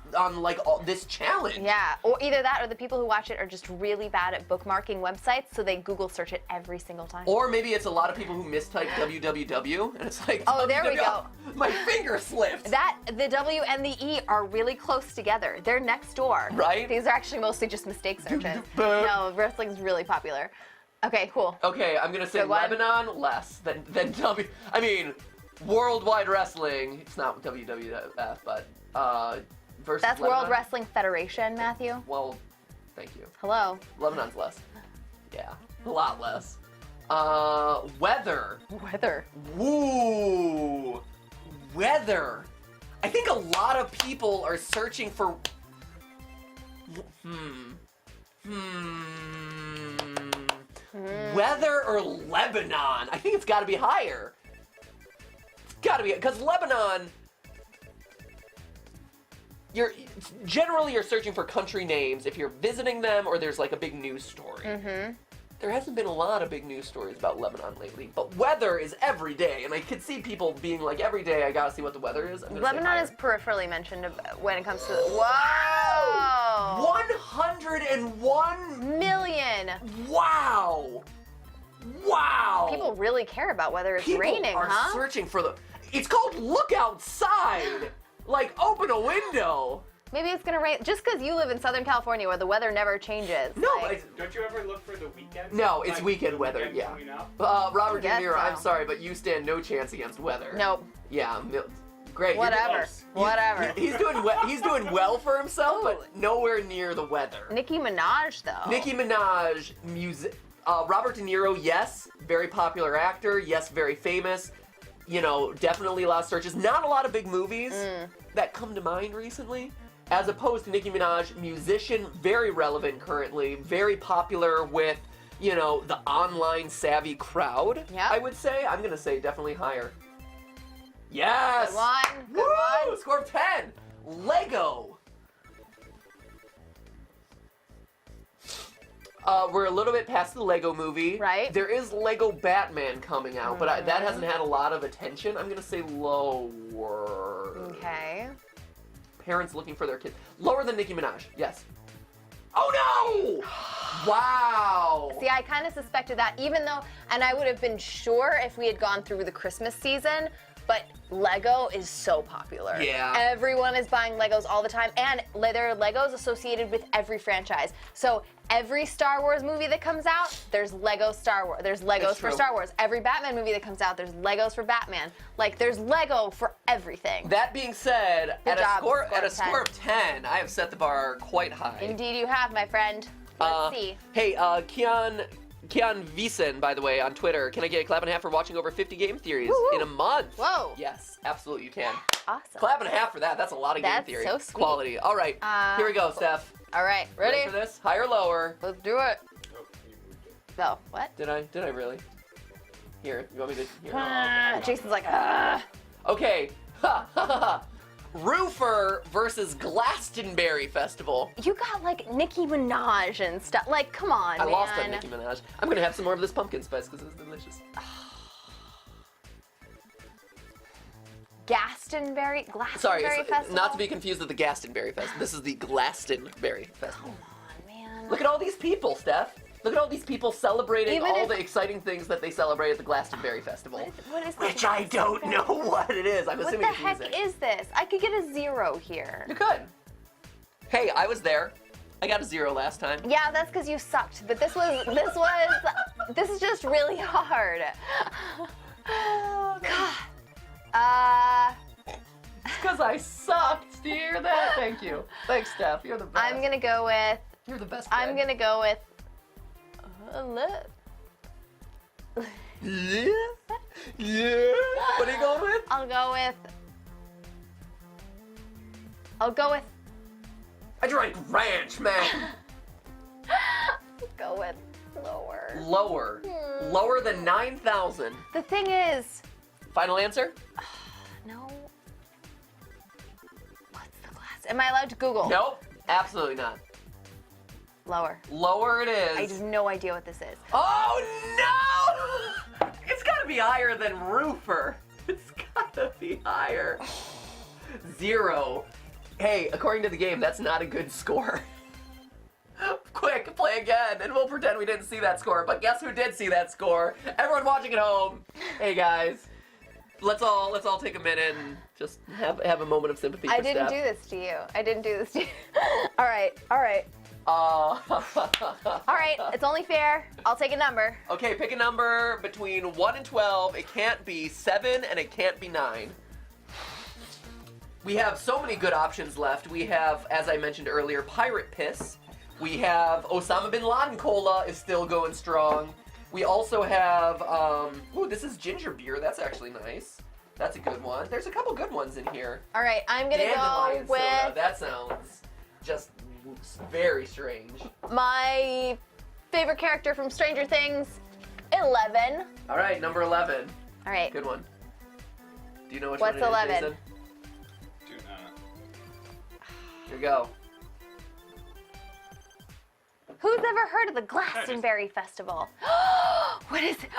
challenge. Yeah. Or either that or the people who watch it are just really bad at bookmarking websites, so they Google search it every single time. Or maybe it's a lot of people who mistype www, and it's like, Oh, there we WWW. go. My finger slipped. The W and the E are really close together. They're next door. Right? These are actually mostly just mistake searches. Buh. No, wrestling's really popular. Okay, cool. Okay, I'm gonna say Good one. Lebanon less than I mean, worldwide wrestling. It's not WWF, but versus That's Lebanon. World Wrestling Federation, Matthew. Well, thank you. Hello. Lebanon's less. Yeah, a lot less. Weather. Weather. Woo! Weather. I think a lot of people are searching for. Weather or Lebanon? I think it's got to be higher. It's got to be because Lebanon. You're searching for country names if you're visiting them or there's like a big news story. There hasn't been a lot of big news stories about Lebanon lately, but weather is every day, and I could see people being like, every day I gotta see what the weather is. I'm gonna say Lebanon higher. is peripherally mentioned when it comes to. Whoa! 101 million. Wow! Wow! People really care about whether it's People raining, are huh? searching for the. It's called look outside. Like open a window. Maybe it's gonna rain just because you live in Southern California where the weather never changes. No, like, Don't you ever look for the weekend? No, it's Like, weekend weather, weekend yeah. coming up? Robert De guess Niro, I'm so. sorry, but you stand no chance against weather. nope. Yeah, great. Whatever. close. Whatever. He's doing he's doing well for himself, but nowhere near the weather. Nicki Minaj though. Nicki Minaj, Robert De Niro, yes, very popular actor, yes, very famous. You know, definitely a lot of searches. Not a lot of big movies that come to mind recently. As opposed to Nicki Minaj, musician, very relevant currently, very popular with, you know, the online savvy crowd. Yep. I would say. I'm gonna say definitely higher. Yes. Good one. Good Woo! one. Score of 10. Lego. We're a little bit past the Lego movie. Right. There is Lego Batman coming out, but that hasn't had a lot of attention. I'm gonna say lower. Okay. Parents looking for their kids. Lower than Nicki Minaj. Yes. Oh no! Wow. See, I kind of suspected that, even though, and I would have been sure if we had gone through the Christmas season, but Lego is so popular. Yeah. Everyone is buying Legos all the time, and there are Legos associated with every franchise. So every Star Wars movie that comes out, there's Lego Star Wars. There's Legos That's for true. Star Wars. Every Batman movie that comes out, there's Legos for Batman. Like, there's Lego for everything. That being said, Good at job, a score score of of 10, I have set the bar quite high. Indeed you have, my friend. Let's see. Hey, Keon Kian Wiesen, by the way, on Twitter. Can I get a clap and a half for watching over 50 game theories Woo-hoo. in a month? Whoa. Yes, absolutely, you can. Awesome. Clap and a half for that. That's a lot of game That's theory. so sweet. Quality. All right, here we go, Steph. All right, ready? For this? Higher or lower? Let's do it. Oh, you moved it. No, what? Did I really? Here, you want me to? Here. Jason's like, Okay. Ha ha ha. Roofer versus Glastonbury Festival. you got like Nicki Minaj and stuff. Like, come on, I man. lost on Nicki Minaj. I'm gonna have some more of this pumpkin spice because it's delicious. Glastonbury Sorry, Festival. not to be confused with the Gastonbury Festival. This is the Glastonbury Festival. Come on, man. Look at all these people, Steph. Look at all these people celebrating Even all if- the exciting things that they celebrate at the Glastonbury Festival. What is this? Which I don't know what it is. I'm What assuming the it's heck music. is this? I could get a 0 here. You could. Hey, I was there. I got a 0 last time. Yeah, that's because you sucked. But this is just really hard. God. Because I sucked. Do you hear that? Thank you. Thanks, Steph. You're the best. I'm gonna go with. You're the best. I'm friend. gonna go with. Look. Yeah. Yeah. What are you going with? I'll go with. I drank ranch, man. Go with lower. Lower. Lower than 9,000. The thing is, Final answer? no. What's the glass? Am I allowed to Google? Nope. Absolutely not. Lower. Lower it is. I have no idea what this is. Oh no! It's gotta be higher than Roofer. It's gotta be higher. 0. Hey, according to the game, that's not a good score. Quick, play again, and we'll pretend we didn't see that score. But guess who did see that score? Everyone watching at home. Hey guys, let's all take a minute and just have a moment of sympathy. I for didn't Steph. do this to you. I didn't do this to you. All right. All right. It's only fair. I'll take a number. Okay, pick a number between 1 and 12. It can't be 7 and it can't be 9. We have so many good options left. We have, as I mentioned earlier, Pirate Piss. We have Osama Bin Laden Cola is still going strong. We also have, ooh, this is ginger beer. That's actually nice. That's a good one. There's a couple good ones in here. All right. I'm gonna go Dandelion soda. with That sounds just very strange. my favorite character from Stranger Things, 11. All right, number 11. All right. Good one. Do you know which What's one it is, 11? Jason? Do not. Here we go. Who's ever heard of the Glastonbury Festival? What is it?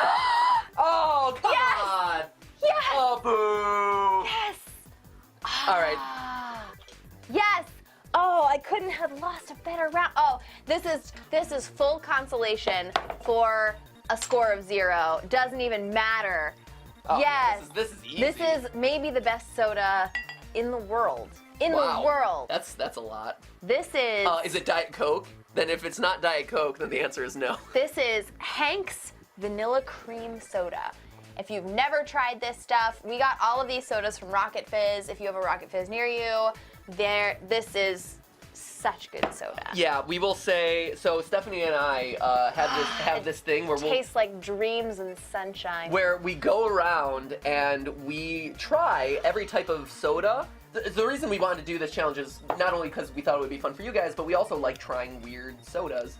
Oh, come Yes! on! Yes! Oh, boo! Yes! All right. Yes! Oh, I couldn't have lost a better round. Oh, this is full consolation for a score of 0. Doesn't even matter. Oh, yes. This is easy. This is maybe the best soda in the world. In Wow. the world. That's a lot. This Is it Diet Coke? Then if it's not Diet Coke, then the answer is no. This is Hank's Vanilla Cream Soda. If you've never tried this stuff, we got all of these sodas from Rocket Fizz. If you have a Rocket Fizz near you, this is such good soda. Yeah, we will say. So Stephanie and I have this thing where we'll Tastes like dreams and sunshine. where we go around and we try every type of soda. The reason we wanted to do this challenge is not only because we thought it would be fun for you guys, but we also like trying weird sodas.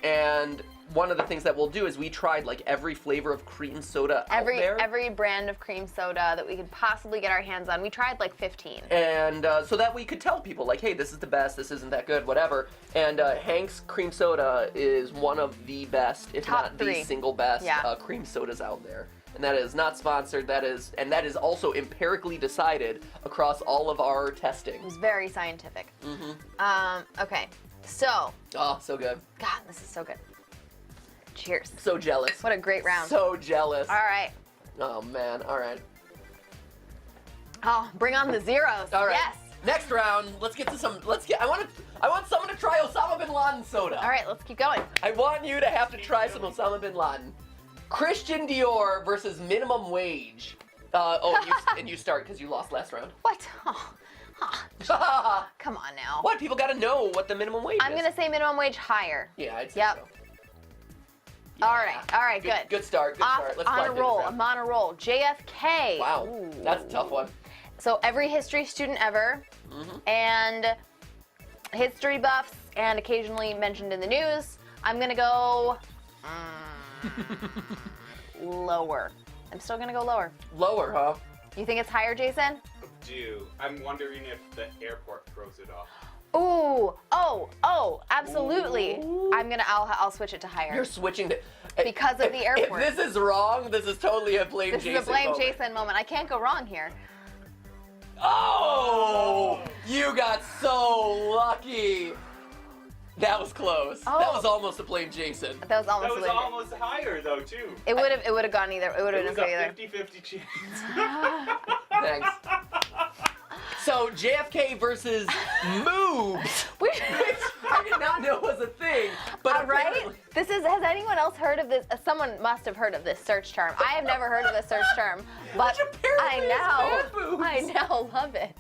And one of the things that we'll do is we tried like every flavor of cream soda out there. Every brand of cream soda that we could possibly get our hands on. We tried like 15. And so that we could tell people like, hey, this is the best, this isn't that good, whatever. And Hank's cream soda is one of the best, if Top not 3. the single best Yeah. cream sodas out there. And that is not sponsored. That is also empirically decided across all of our testing. It was very scientific. Okay, so, Oh, so good. God, this is so good. Cheers. So jealous. What a great round. So jealous. All right. Oh man. All right. Oh, bring on the zeros. All right. Yes. Next round. Let's get to some. I want someone to try Osama bin Laden soda. All right, let's keep going. I want you to have to try some Osama bin Laden. Christian Dior versus minimum wage. And you start because you lost last round. What? Oh, come on now. What? People got to know what the minimum wage I'm is. gonna say minimum wage higher. Yeah, I'd say Yep. so. All right, good. Good start. Good start. Let's On plug a in the roll. round. I'm on a roll. JFK. Wow, Ooh. that's a tough one. So every history student ever, and history buffs, and occasionally mentioned in the news. I'm gonna go lower. I'm still gonna go lower. Lower, huh? You think it's higher, Jason? I'm wondering if the airport throws it off. Ooh, absolutely. Ooh. I'll switch it to higher. You're switching to Because of the airport. If this is wrong, this is totally a blame This Jason is a blame moment. Jason moment. I can't go wrong here. Oh! You got so lucky. That was close. That Oh. was almost a blame Jason. That was almost That was a little bit. almost higher though too. It would have gone either. It would have It been was a either. 50-50 chance. Thanks. So JFK versus Moobs, which I did not know was a thing, but Right? apparently- Has anyone else heard of this? Someone must have heard of this search term. I have never heard of this search term, but Which apparently is man boobs. I now love it.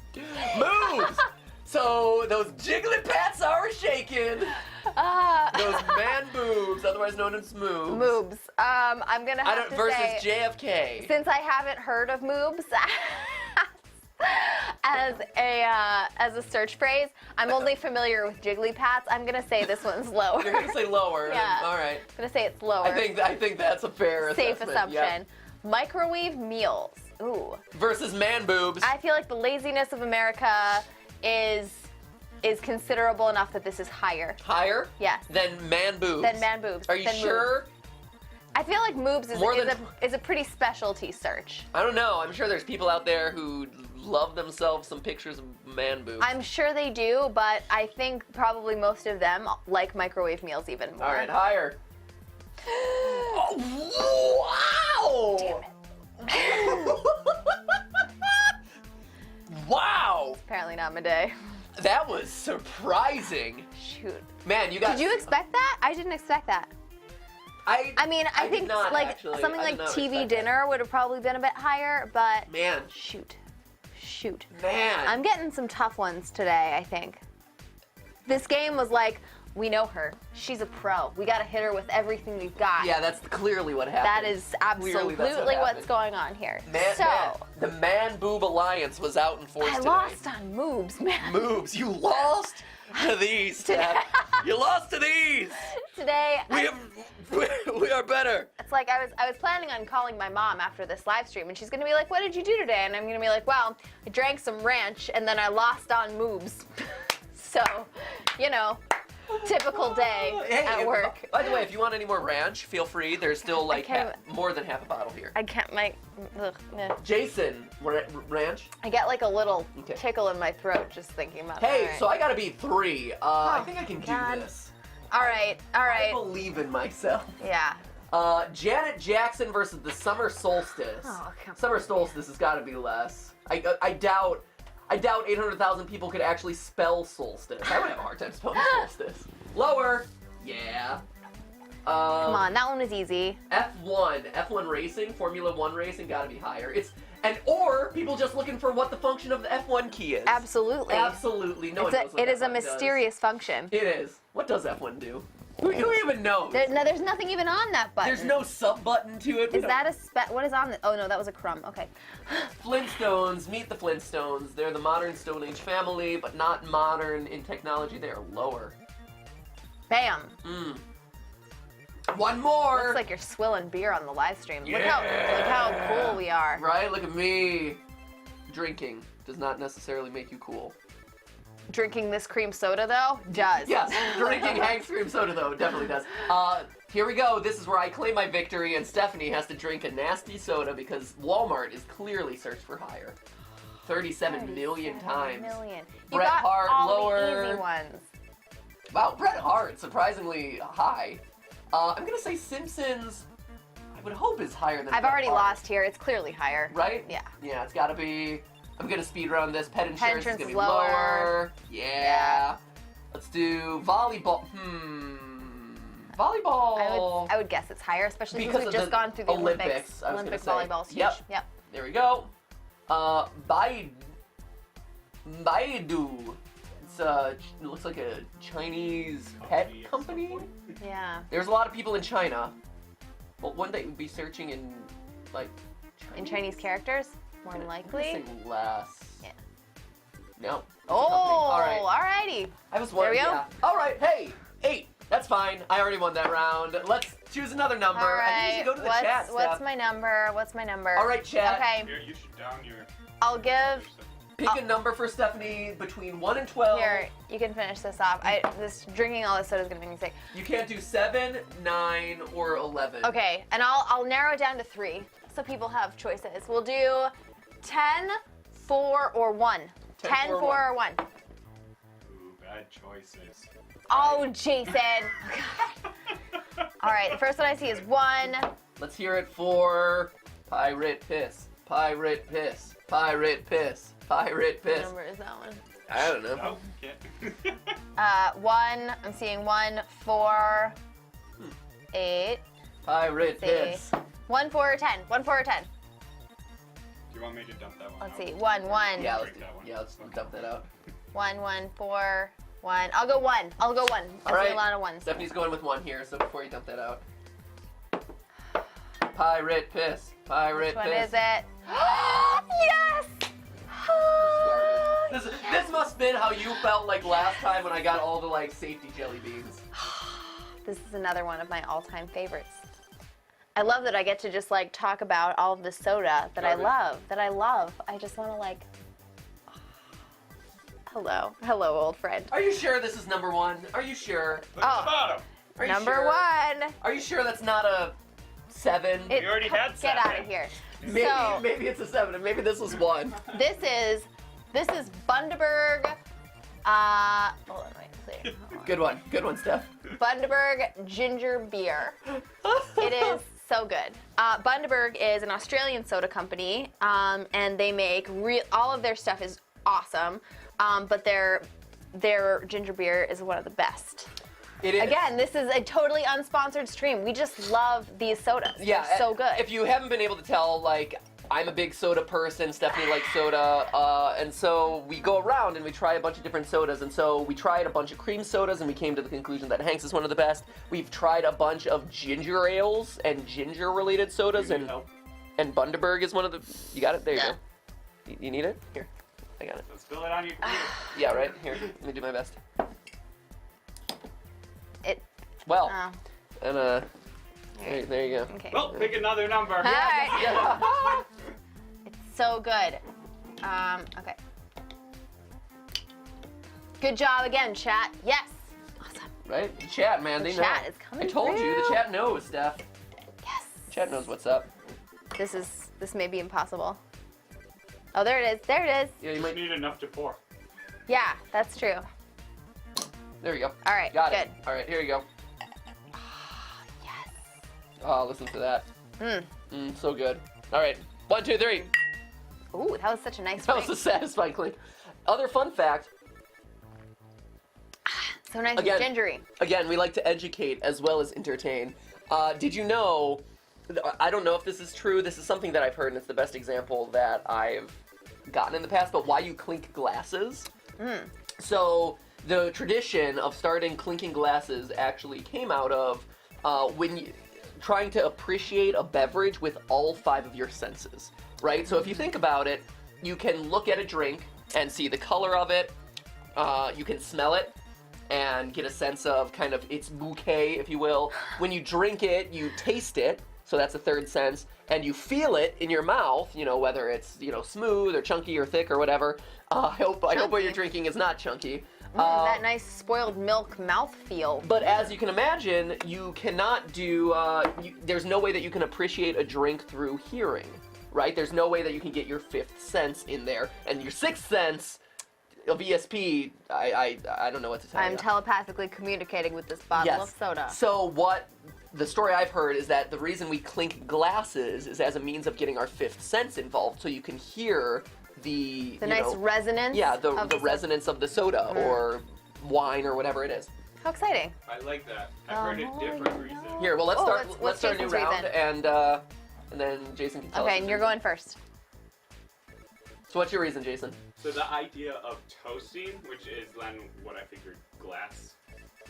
Moobs. So those jiggly pats are shaking. Those man boobs, otherwise known as moobs. Moobs. I'm gonna have to versus say, JFK. since I haven't heard of moobs as a search phrase, I'm only familiar with Jigglypats. I'm gonna say this one's lower. You're gonna say lower. Yeah. All right. I'm gonna say it's lower. I think that's a fair Safe assessment. assumption. Yep. Microwave meals. Ooh. Versus man boobs. I feel like the laziness of America is considerable enough that this is higher. Higher? Yes. Than man boobs. Than man boobs. Are you Than sure? I feel like moobs More than is a pretty specialty search. I don't know. I'm sure there's people out there who love themselves some pictures of man boobs. I'm sure they do, but I think probably most of them like microwave meals even more. All right, higher. Oh, wow! Damn it. Wow! Apparently not my day. That was surprising. Shoot. Man, you got. Did you expect that? I didn't expect that. I mean, I did think not, like actually. something I like did not TV expect dinner would have probably been a bit higher, but that. Man, shoot. man. I'm getting some tough ones today, I think. This game was like, we know her. She's a pro. We got to hit her with everything we've got. Yeah, that's clearly what happened. That is absolutely Clearly that's what what's happened. going on here. Man, so, the Man Boob Alliance was out in force I today. lost on moves, man. Moves. You lost to these, Steph. You lost to these. Today, We are better. it's like I was planning on calling my mom after this live stream, and she's gonna be like, "What did you do today?" And I'm gonna be like, "Well, I drank some ranch, and then I lost on moves." So, you know, typical day at work. By the way, if you want any more ranch, feel free. There's still like can't- more than half a bottle here. I can't Jason, ranch. I get like a little Okay. tickle in my throat just thinking about Hey, that. so I gotta be 3. I Oh, think I can do God. this. All right. I believe in myself. Yeah. Janet Jackson versus the summer solstice. Oh, come Summer solstice has got to be less. I doubt 800,000 people could actually spell solstice. I would have a hard time spelling solstice. Lower. Yeah. Come on, that one was easy. F1 racing, Formula 1 racing, got to be higher. Or people just looking for what the function of the F1 key is. Absolutely. Absolutely. No one knows what It is a F1 does. mysterious function. It is. What does F1 do? Who even knows? There's nothing even on that button. There's no sub button to it. Is that what is on the? Oh no, that was a crumb. Okay. Flintstones? Meet the Flintstones. They're the modern Stone Age family, but not modern in technology. They are lower. Bam. One more. Looks like you're swilling beer on the live stream. Look Yeah. how cool we are. Right? Look at me. Drinking does not necessarily make you cool. Drinking this cream soda though does. Yes, drinking Hank's cream soda though definitely does. Here we go. This is where I claim my victory, and Stephanie has to drink a nasty soda because Walmart is clearly searched for higher. 37 million times. You Bret got Hart, all lower. the easy ones. Wow, Bret Hart, surprisingly high. I'm gonna say Simpsons. I would hope is higher than. I've Bret already Hart. lost here. It's clearly higher. Right? Yeah. Yeah, it's gotta be. I'm gonna speed run this. Pet insurance is insurance gonna is be lower. lower. Yeah. Let's do volleyball. Volleyball. I would guess it's higher, especially Because since of we've just the gone through the Olympics, I was Olympic gonna say. volleyball's huge. Yep. Yep. There we go. Baidu. It looks like a Chinese pet company. Yeah. There's a lot of people in China. Well, wouldn't they be searching in, like, In Chinese characters, more than I'm gonna likely. say less. Yeah. No. Oh, All right. alrighty. I was There wondering. we go. Yeah. All right. Hey, 8. That's fine. I already won that round. Let's choose another number. All I think you right. should go to the what's chat. what's Steph. my number? What's my number? All right, chat. Okay. Here, you should down your. I'll give. Pick a number for Stephanie between 1 and 12. Here, you can finish this off. This drinking all this soda is gonna make me sick. You can't do 7, 9, or 11. Okay, and I'll narrow it down to 3, so people have choices. We'll do 10, 4, or 1. 10, 10, 4, 4, or 1. Ooh, bad choices. Oh, Jason. All right, the first one I see is 1. Let's hear it for Pirate Piss. Pirate Piss. Pirate Piss. Pirate What Piss. number is that one? I don't know. No, can't. 1. I'm seeing 1, 4, 8. Pirate See. Piss. 1, 4, or 10. 1, 4, or 10. Do you want me to dump that one Let's out? see. 1, 1. Yeah, Drink that one. let's dump that out. 1, 1, 4, 1. I'll go 1. I'll go 1. All I right. see a lot of 1s. Stephanie's going with 1 here, so before you dump that out. Pirate Piss. Pirate Which one Piss. is it? Yes! This must have been how you felt like last time when I got all the like safety jelly beans. This is another one of my all-time favorites. I love that I get to just like talk about all of the soda that I love. I just want to like, hello, old friend. Are you sure this is number 1? Are you sure? Look at Oh. the bottom. Are you Number sure? 1. Are you sure that's not a 7? It- We already had Get out 7. of here. Maybe, So maybe it's a 7, and maybe this was 1. this is Bundaberg. Hold on, wait, see. Good one, Steph. Bundaberg ginger beer. It is so good. Bundaberg is an Australian soda company, and they make all of their stuff is awesome, but their ginger beer is one of the best. It is. Again, this is a totally unsponsored stream. We just love these sodas. Yeah, They're so good. If you haven't been able to tell, like, I'm a big soda person, Stephanie likes soda, and so we go around and we try a bunch of different sodas, and so we tried a bunch of cream sodas and we came to the conclusion that Hank's is one of the best. We've tried a bunch of ginger ales and ginger related sodas, You need and help? Bundaberg is one of the, you got it? There you Yeah. go. You need it? Here, I got it. Let's spill it on your computer. Yeah, right, here, let me do my best. It. Well, Oh, and there you go. okay. Well, pick another number. All right. Yeah. It's so good. Okay. Good job again, chat. Yes. Awesome. Right? The chat, man, The they chat know. is coming I told you, through. the chat knows, Steph. Yes. Chat knows what's up. This may be impossible. Oh, there it is. There it is. Yeah, you You might. need enough to pour. Yeah, that's true. There you go. All right. Got good. it. All right, here you go. Yes. Oh, listen to that. Mm. So good. All right, 1, 2, 3. Ooh, that was such a nice That was ring. a satisfying clink. Other fun fact. So nice Again. and gingery. Again, we like to educate as well as entertain. Did you know? I don't know if this is true. This is something that I've heard, and it's the best example that I've gotten in the past. But why you clink glasses? So the tradition of starting clinking glasses actually came out of when you trying to appreciate a beverage with all 5 of your senses, right? So if you think about it, you can look at a drink and see the color of it. You can smell it and get a sense of kind of its bouquet, if you will. When you drink it, you taste it. So that's a 3rd sense, and you feel it in your mouth. You know, whether it's smooth or chunky or thick or whatever. I hope what you're Chunky. drinking is not chunky. That nice spoiled milk mouthfeel. But as you can imagine, you cannot do. There's no way that you can appreciate a drink through hearing, right? There's no way that you can get your 5th sense in there, and your 6th sense of ESP. I don't know what to tell you. I'm telepathically communicating with this bottle Yes. of soda. So what the story I've heard is that the reason we clink glasses is as a means of getting our 5th sense involved, so you can hear the Nice resonance. yeah, of the soda. resonance of the soda or wine or whatever it is. How exciting. I like that. I've heard a different reason. Here, well, let's Oh, start. what's Let's start a new Jason's round, reason? and then Jason can tell us. Okay, his and you're reason. going first. So what's your reason, Jason? So the idea of toasting, which is then what I figured glass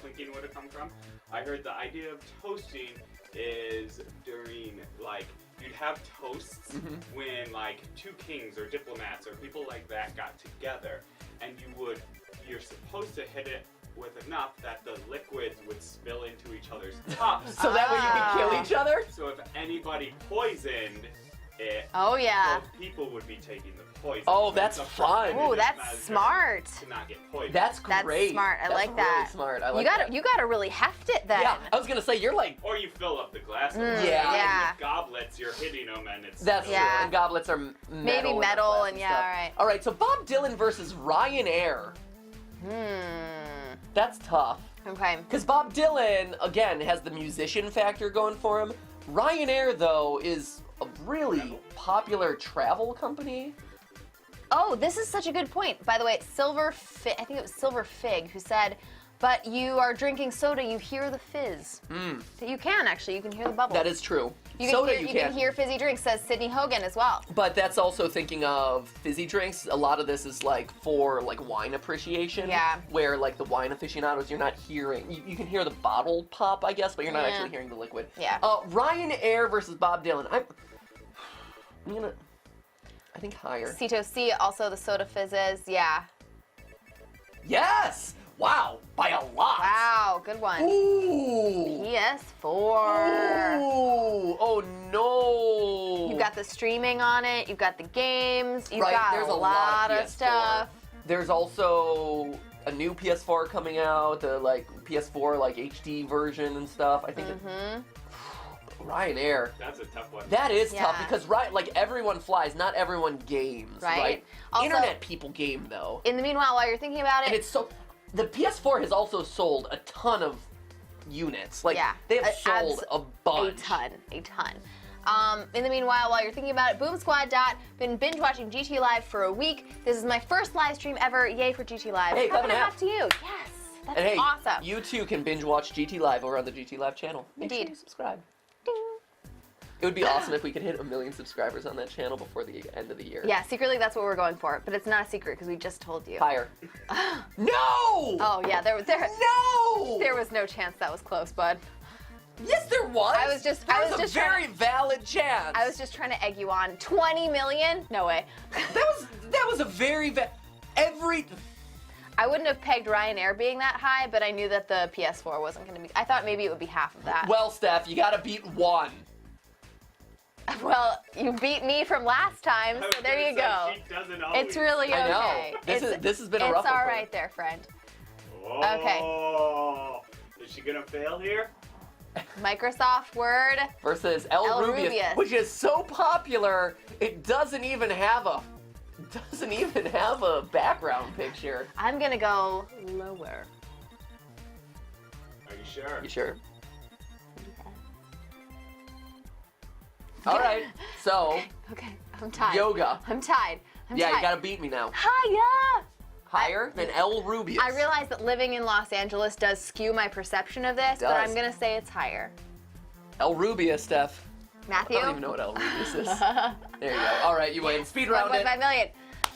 clinking would have come from, I heard the idea of toasting is during, like, you'd have toasts when, like, two kings or diplomats or people like that got together, and you're supposed to hit it with enough that the liquids would spill into each other's cups. So that way you can kill each other? So if anybody poisoned it, Oh yeah. both people would be taking the poison. Oh, So that's it's a fun. Ooh, preventative that's measure smart. To not get poisoned. That's That's great. smart. I That's like that. Really smart. I like you gotta that. you gotta really heft it then. Yeah, I was gonna say you're like. Or you fill up the glass. Yeah. yeah. With goblets, you're hitting them, and it's. That's Yeah. true. And goblets are metal. Maybe in metal glass and yeah, stuff. all right. All right, so Bob Dylan versus Ryanair. That's tough. Okay. Because Bob Dylan, again, has the musician factor going for him. Ryanair, though, is a really popular travel company. Oh, this is such a good point. By the way, I think it was Silver Fig who said, but you are drinking soda, you hear the fizz. You can actually, you can hear the bubbles. That is true. You Soda, can hear, you can can't. hear fizzy drinks, says Sydney Hogan as well. But that's also thinking of fizzy drinks. A lot of this is like for like wine appreciation. Yeah. Where like the wine aficionados, you're not hearing. You can hear the bottle pop, I guess, but you're not Yeah. actually hearing the liquid. Yeah. Ryanair versus Bob Dylan. I'm gonna. I think higher. Cito C, also the soda fizzes. Yeah. Yes. Wow. By a lot. Wow, good one. Ooh. PS4. Ooh. Oh no. You've got the streaming on it. You've got the games. You've Right, got there's a a lot of of stuff. There's also a new PS4 coming out, the like PS4 like HD version and stuff. I think Ryanair. That's a tough one. That is tough Yeah. because like everyone flies, not everyone games, Right. right? Also- Internet people game though. In the meanwhile, while you're thinking about it, And it's so the PS4 has also sold a ton of units. Like Yeah, they have sold a bunch. a ton. In the meanwhile, while you're thinking about it, Boom Squad. Been binge watching GT Live for a week. This is my first live stream ever. Yay for GT Live. Hey, Clap clap and a and a half half. to you. Yes, that's And hey, awesome. you too can binge watch GT Live over on the GT Live channel. Make sure Indeed. you subscribe. Ding. It would be awesome if we could hit 1 million subscribers on that channel before the end of the year. Yeah, secretly that's what we're going for, but it's not a secret because we just told you. Higher. No! Oh yeah, there No! there was no chance that was close, bud. Yes, there was. I was just- There I was was a just trying very valid chance. I was just trying to egg you on. 20 million? No way. That was a very every. I wouldn't have pegged Ryanair being that high, but I knew that the PS4 wasn't going to be. I thought maybe it would be half of that. Well, Steph, you gotta beat one. Well, you beat me from last time, I so was there gonna you say, go. She doesn't always. It's really okay. I know. This has been a rough It's one all for right there, friend. Oh, is she gonna fail here? Microsoft Word. Versus El El Rubius, Rubius. which is so popular it doesn't even have a background picture. I'm going to go lower. Are you sure? You sure? All right. So Okay, I'm tied. yoga. I'm tied. I'm Yeah, tied. you gotta beat me now. Hiya! Higher than El Rubius. I realize that living in Los Angeles does skew my perception of this, but does. I'm going to say it's higher. El Rubius, Steph. Matthew? I don't even know what El Rubius is. There you go. All right, you win. Speed round it. 1.5 million.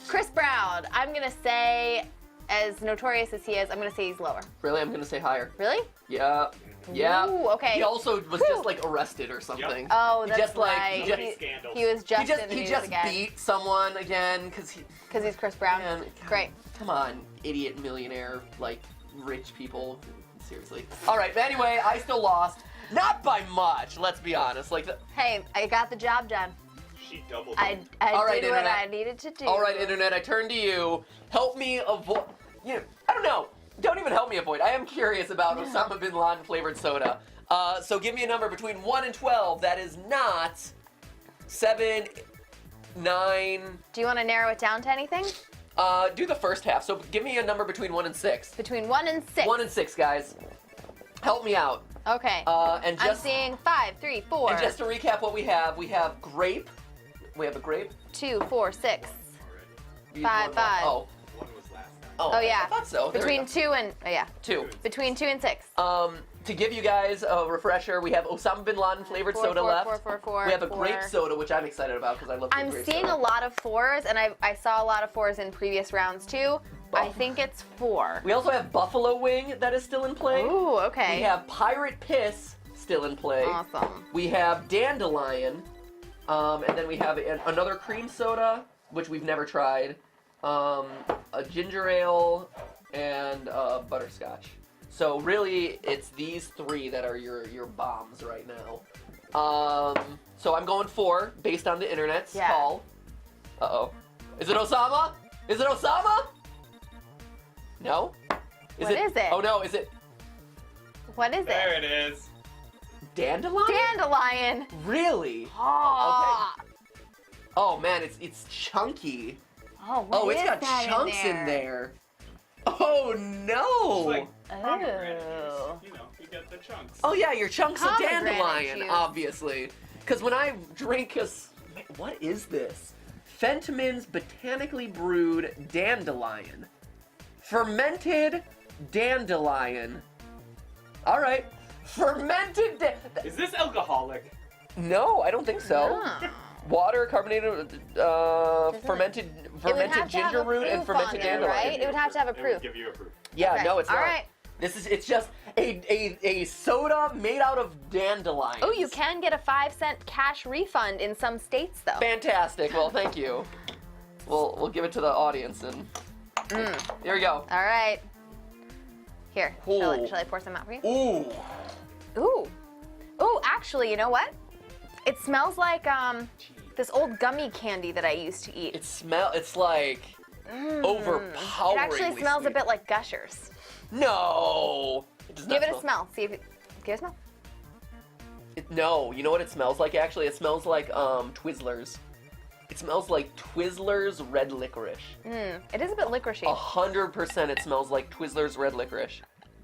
Chris Brown, I'm going to say, as notorious as he is, I'm going to say he's lower. Really, I'm gonna say higher. Really? Yeah. Yeah. Ooh, okay. He also was Whew. just like arrested or something. Oh, He that's just, like, right. he just- He- Scandals. He was just in the he news just again. beat someone again because he. Because he's Chris Brown. Man, God, Great. Come on, idiot millionaire, like rich people. Seriously. All right. But anyway, I still lost. Not by much. Let's be honest. Like. Hey, I got the job done. She doubled. I All right, did what Internet. I needed to do. All right, internet. I turn to you. Help me avoid. You know, I don't know. Don't even help me avoid. I am curious about Osama bin Laden flavored soda. So give me a number between 1 and 12 that is not 7, 9. Do you want to narrow it down to anything? Do the first half. So give me a number between 1 and 6. Between 1 and 6. 1 and 6, guys. Help me out. Okay. And I'm just seeing 5, 3, 4, and just to recap what we have grape. We have a grape. 2, 4, 6. We- 5, one- 5. Oh, One was last time. oh, Oh, yeah. I thought so. There we Between go. 2 and, oh yeah. 2. Between 2 and 6. To give you guys a refresher, we have Osama bin Laden flavored Four, soda four, left. four, four, four, we have a four. grape soda, which I'm excited about because I love I'm grape seeing soda. a lot of 4s, and I saw a lot of 4s in previous rounds too. I think it's 4. We also have Buffalo Wing that is still in play. Ooh, okay. We have Pirate Piss, still in play. Awesome. We have Dandelion, and then we have another cream soda, which we've never tried, a ginger ale, and butterscotch. So really, it's these three that are your bombs right now. So I'm going 4 based on the internet's call. Uh-oh. Is it Osama? Is it Osama? No? What is it? Oh no, is it What is There it? it is. Dandelion? Dandelion. Really? Oh. Oh man, it's chunky. Oh, Oh, what it's is got that chunks in there. Oh no! It's like pomegranate Oh. juice. You know, you get the chunks. Oh yeah, your chunks of Pomegranate dandelion, juice. obviously. Because when I drink what is this? Fentimans botanically brewed dandelion. Fermented dandelion. All right. Fermented Is this alcoholic? No, I don't think so. Oh. Water, carbonated, fermented It would have to have ginger a root, and proof on fermented it, dandelion. right? It would have to have a It would proof. give you a proof. Yeah, Okay, no, it's all not. right. It's just a soda made out of dandelions. Oh, you can get a 5-cent cash refund in some states, though. Fantastic. Well, thank you. We'll give it to the audience and there we go. All right. Here, shall Ooh. I pour some out for you? Ooh. Ooh. Ooh, actually, you know what? It smells like this old gummy candy that I used to eat. It's like overpowering. It actually smells a bit like Gushers. No. It does not Give it a smell. See if it. Give it a smell. No, you know what it smells like actually? It smells like Twizzlers. It smells like Twizzlers red licorice. It is a bit licoricey. 100% it smells like Twizzlers red licorice.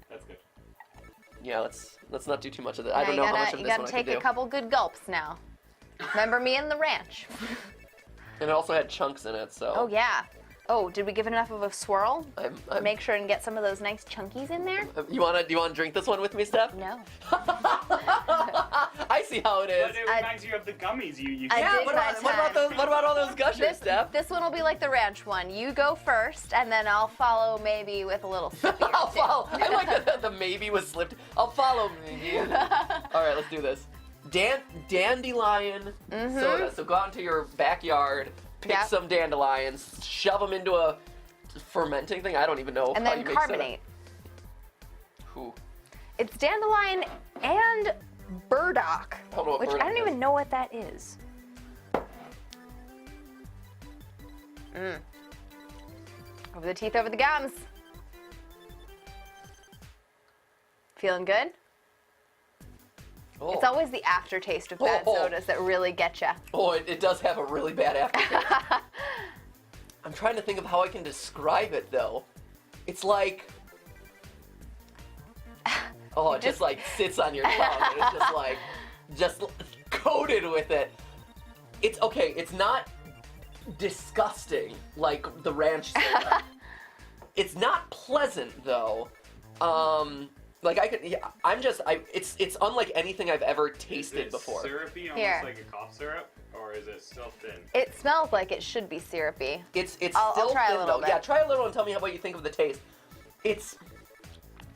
That's good. Yeah, let's not do too much of it. Now I don't know how much of you this gotta one I can take do. a couple good gulps now. Remember me and the ranch. And it also had chunks in it, so Oh yeah. Oh, did we give it enough of a swirl? I'm Make sure and get some of those nice chunkies in there. do you wanna drink this one with me, Steph? No. I see how it is. But it reminds you of the gummies you I Yeah, did what my about time. what about all those gushers, Steph? This one will be like the ranch one. You go first, and then I'll follow maybe with a little sippy or I'll two. follow. I like that the maybe was slipped. I'll follow maybe. All right, let's do this. Dandelion soda. So go out into your backyard, pick Yep. some dandelions, shove them into a fermenting thing. I don't even know And how then you make carbonate. soda. Who? It's dandelion and burdock, I don't know what which I burdock don't is. even know what that is. Over the teeth, over the gums. Feeling good? Oh, It's always the aftertaste of bad Oh. sodas that really get you. oh it does have a really bad aftertaste. I'm trying to think of how I can describe it though. It's like, oh, it just like sits on your tongue. And it's just coated with it. It's okay. It's not disgusting like the ranch soda. It's not pleasant though. Like it's unlike anything I've ever tasted Is it before. syrupy, almost Here. like a cough syrup, or is it still thin? It smells like it should be syrupy. It's I'll still try a thin little though. bit. Yeah, try a little and tell me what you think of the taste.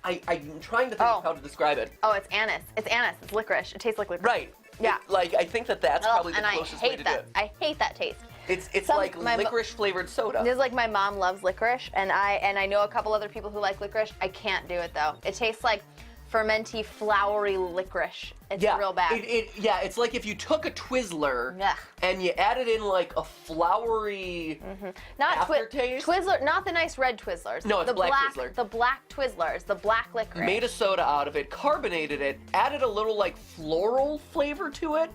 I'm trying to think Oh. of how to describe it. Oh, it's anise. It's anise. It's licorice. It tastes like licorice. Right. Yeah. Like I think that's Ugh, probably the and I closest way hate to that. do it. I hate that taste. It's Some- like my mo- licorice flavored soda. This is like my mom loves licorice, and I know a couple other people who like licorice. I can't do it though. It tastes like fermenty, floury licorice. It's Yeah, real bad. it's like if you took a Twizzler Ugh. and you added in like a flowery. Not aftertaste? Twizzler, not the nice red Twizzlers. No, it's the black Twizzler. The black Twizzlers, the black licorice. Made a soda out of it, carbonated it, added a little like floral flavor to it,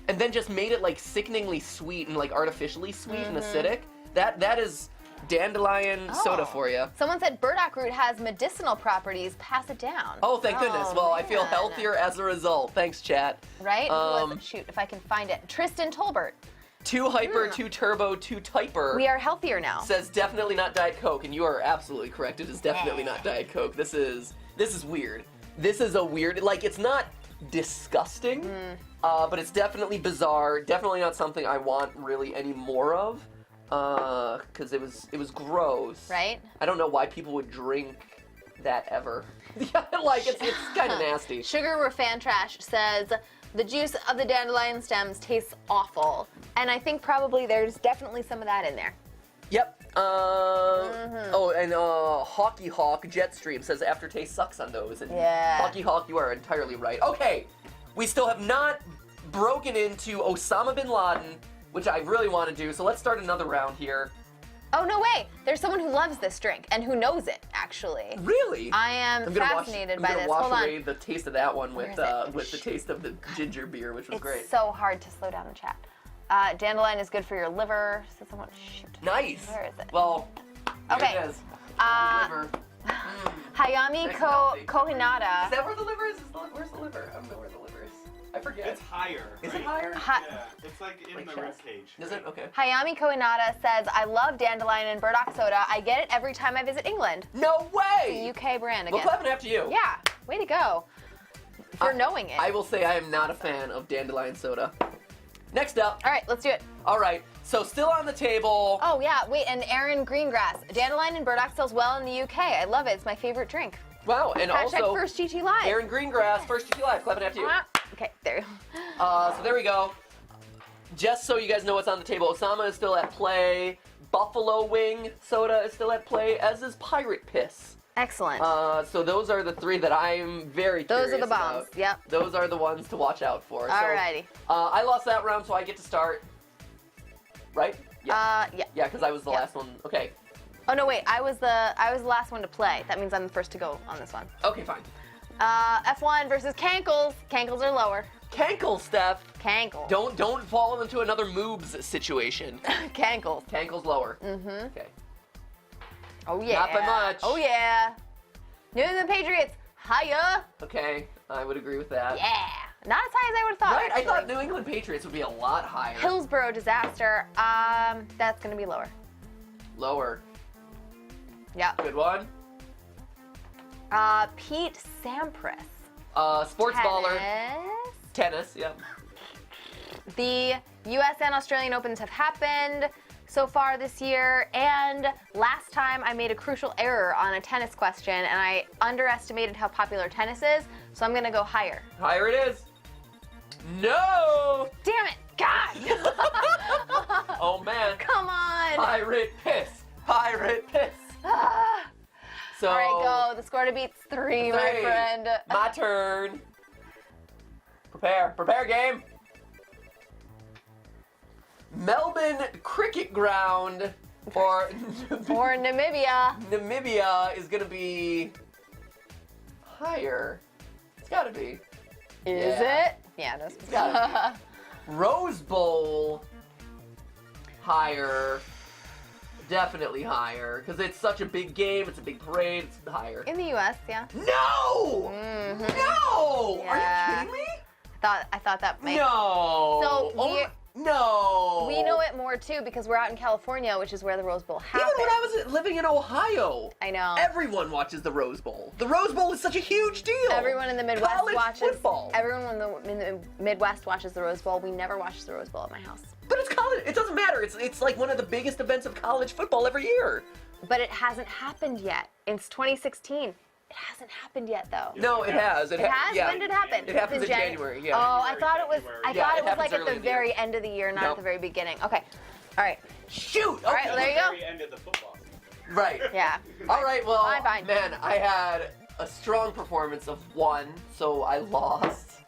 and then just made it like sickeningly sweet and like artificially sweet and acidic. That is dandelion soda Oh. for you. Someone said burdock root has medicinal properties. Pass it down. Oh, thank goodness. Well, I feel man. healthier as a result. Thanks, chat. Right? Who was Um, it? Shoot, if I can find it. Tristan Tolbert. 2 hyper, 2 turbo, 2 typer. We are healthier now. Says definitely not Diet Coke, and you are absolutely correct. It is definitely not Diet Coke. This is weird. This is a weird, like, it's not disgusting, but it's definitely bizarre. Definitely not something I want really any more of, because it was gross. Right? I don't know why people would drink that ever. Like, it's kind of nasty. Sugar or fan trash says the juice of the dandelion stems tastes awful, and I think probably there's definitely some of that in there. Yep. Oh, and Hockey Hawk Jetstream says aftertaste sucks on those. And Yeah. Hockey Hawk, you are entirely right. Okay, we still have not broken into Osama bin Laden, which I really want to do. So let's start another round here. Oh no way! There's someone who loves this drink and who knows it actually. Really? I am I'm gonna fascinated wash, by I'm this. gonna Hold wash on. away the taste of that one Where with is it? with the taste of the ginger beer, which was It's great. so hard to slow down the chat. Dandelion is good for your liver. So someone shoot. Nice. Where is it? Well, here Okay. it is. Liver. Hayami Nice and healthy. Kohinata. Is that where the liver is? Where's the liver? I don't know where the liver is. I forget. It's higher. Is right? it higher? Yeah, it's like in Like the chest? ribcage. Is it? Okay. Hayami Kohinata says, I love dandelion and burdock soda. I get it every time I visit England. No way! UK brand We're again. clapping after you. Yeah, way to go. For knowing it. I will say I am not a fan of dandelion soda. Next up. All right, let's do it. All right. So still on the table. Oh yeah, wait, and Aaron Greengrass. Dandelion and burdock sells well in the UK. I love it. It's my favorite drink. Wow. And Hashtag also first GT Live. Aaron Greengrass, first GT Live, clapping after you. Okay, there. So there we go. Just so you guys know what's on the table, Osama is still at play. Buffalo Wing soda is still at play, as is Pirate Piss. Excellent. So those are the three that I'm very curious Those are the bombs. about. Yep. Those are the ones to watch out for. Alrighty. So, I lost that round, so I get to start. Right? Yeah. Yeah, because I was the Yeah. last one. Okay. Oh no, wait. I was the last one to play. That means I'm the first to go on this one. Okay, fine. F1 versus Cankles. Cankles are lower. Cankle, Steph. Cankle. Don't fall into another moobs situation. Cankles. Cankle's lower. Mm-hmm. Okay. Oh yeah. Not by much. Oh yeah. New England Patriots. Hiya. Okay, I would agree with that. Yeah. Not as high as I would have thought. Right, I actually. thought New England Patriots would be a lot higher. Hillsborough disaster. That's gonna be lower. Lower. Yeah. Good one. Pete Sampras. Sports baller. Tennis. Tennis, yeah. The U.S. and Australian Opens have happened so far this year, and last time I made a crucial error on a tennis question, and I underestimated how popular tennis is, so I'm gonna go higher. Higher it is. No! Damn it! God! Oh man. Come on! Pirate Piss. Pirate Piss. Ah. So. All right, go. The score to beat's three, my Three. friend. My turn. Prepare. Prepare, game. Melbourne Cricket Ground or Or Namibia. Namibia is going to be higher. It's got to be. Is Yeah. it? Yeah, no. gotta Rose Bowl higher. Definitely higher because it's such a big game. It's a big parade. It's higher. In the U.S., yeah. No! Mhm. No! Yeah. Are you kidding me? I thought that might. No. So no. We know it more too because we're out in California, which is where the Rose Bowl Even happened. when I was living in Ohio, I know. everyone watches the Rose Bowl. The Rose Bowl is such a huge deal. Everyone in the Midwest College watches. football. Everyone in the Midwest watches the Rose Bowl. We never watch the Rose Bowl at my house. But it's college. It doesn't matter. It's like one of the biggest events of college football every year. But it hasn't happened yet. It's 2016. It hasn't happened yet, though. No, it has. It has? Yeah. When did it happen? It happens It's in January. Yeah. Oh, I thought it was. I Yeah, thought it it was happens like at early the in the year. very end of the year, not at Nope. the very beginning. Okay. All right. Shoot. Okay. All right, there you go. Very end of the football season. Right. Yeah. All right. Well, Fine. man, I had a strong performance of 1, so I lost.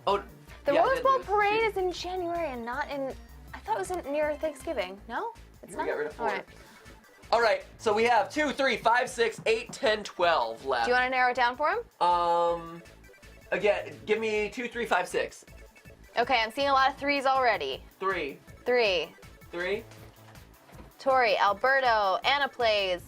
Oh. The yeah, I Rose did Bowl lose. parade Shoot. is in January and not in. I thought it was near Thanksgiving. No, it's We not. got rid of 4. All right. All right, so we have 2, 3, 5, 6, 8, 10, 12 left. Do you want to narrow it down for him? Again, give me 2, 3, 5, 6. Okay, I'm seeing a lot of threes already. 3. 3. 3. Tori, Alberto, Anna plays.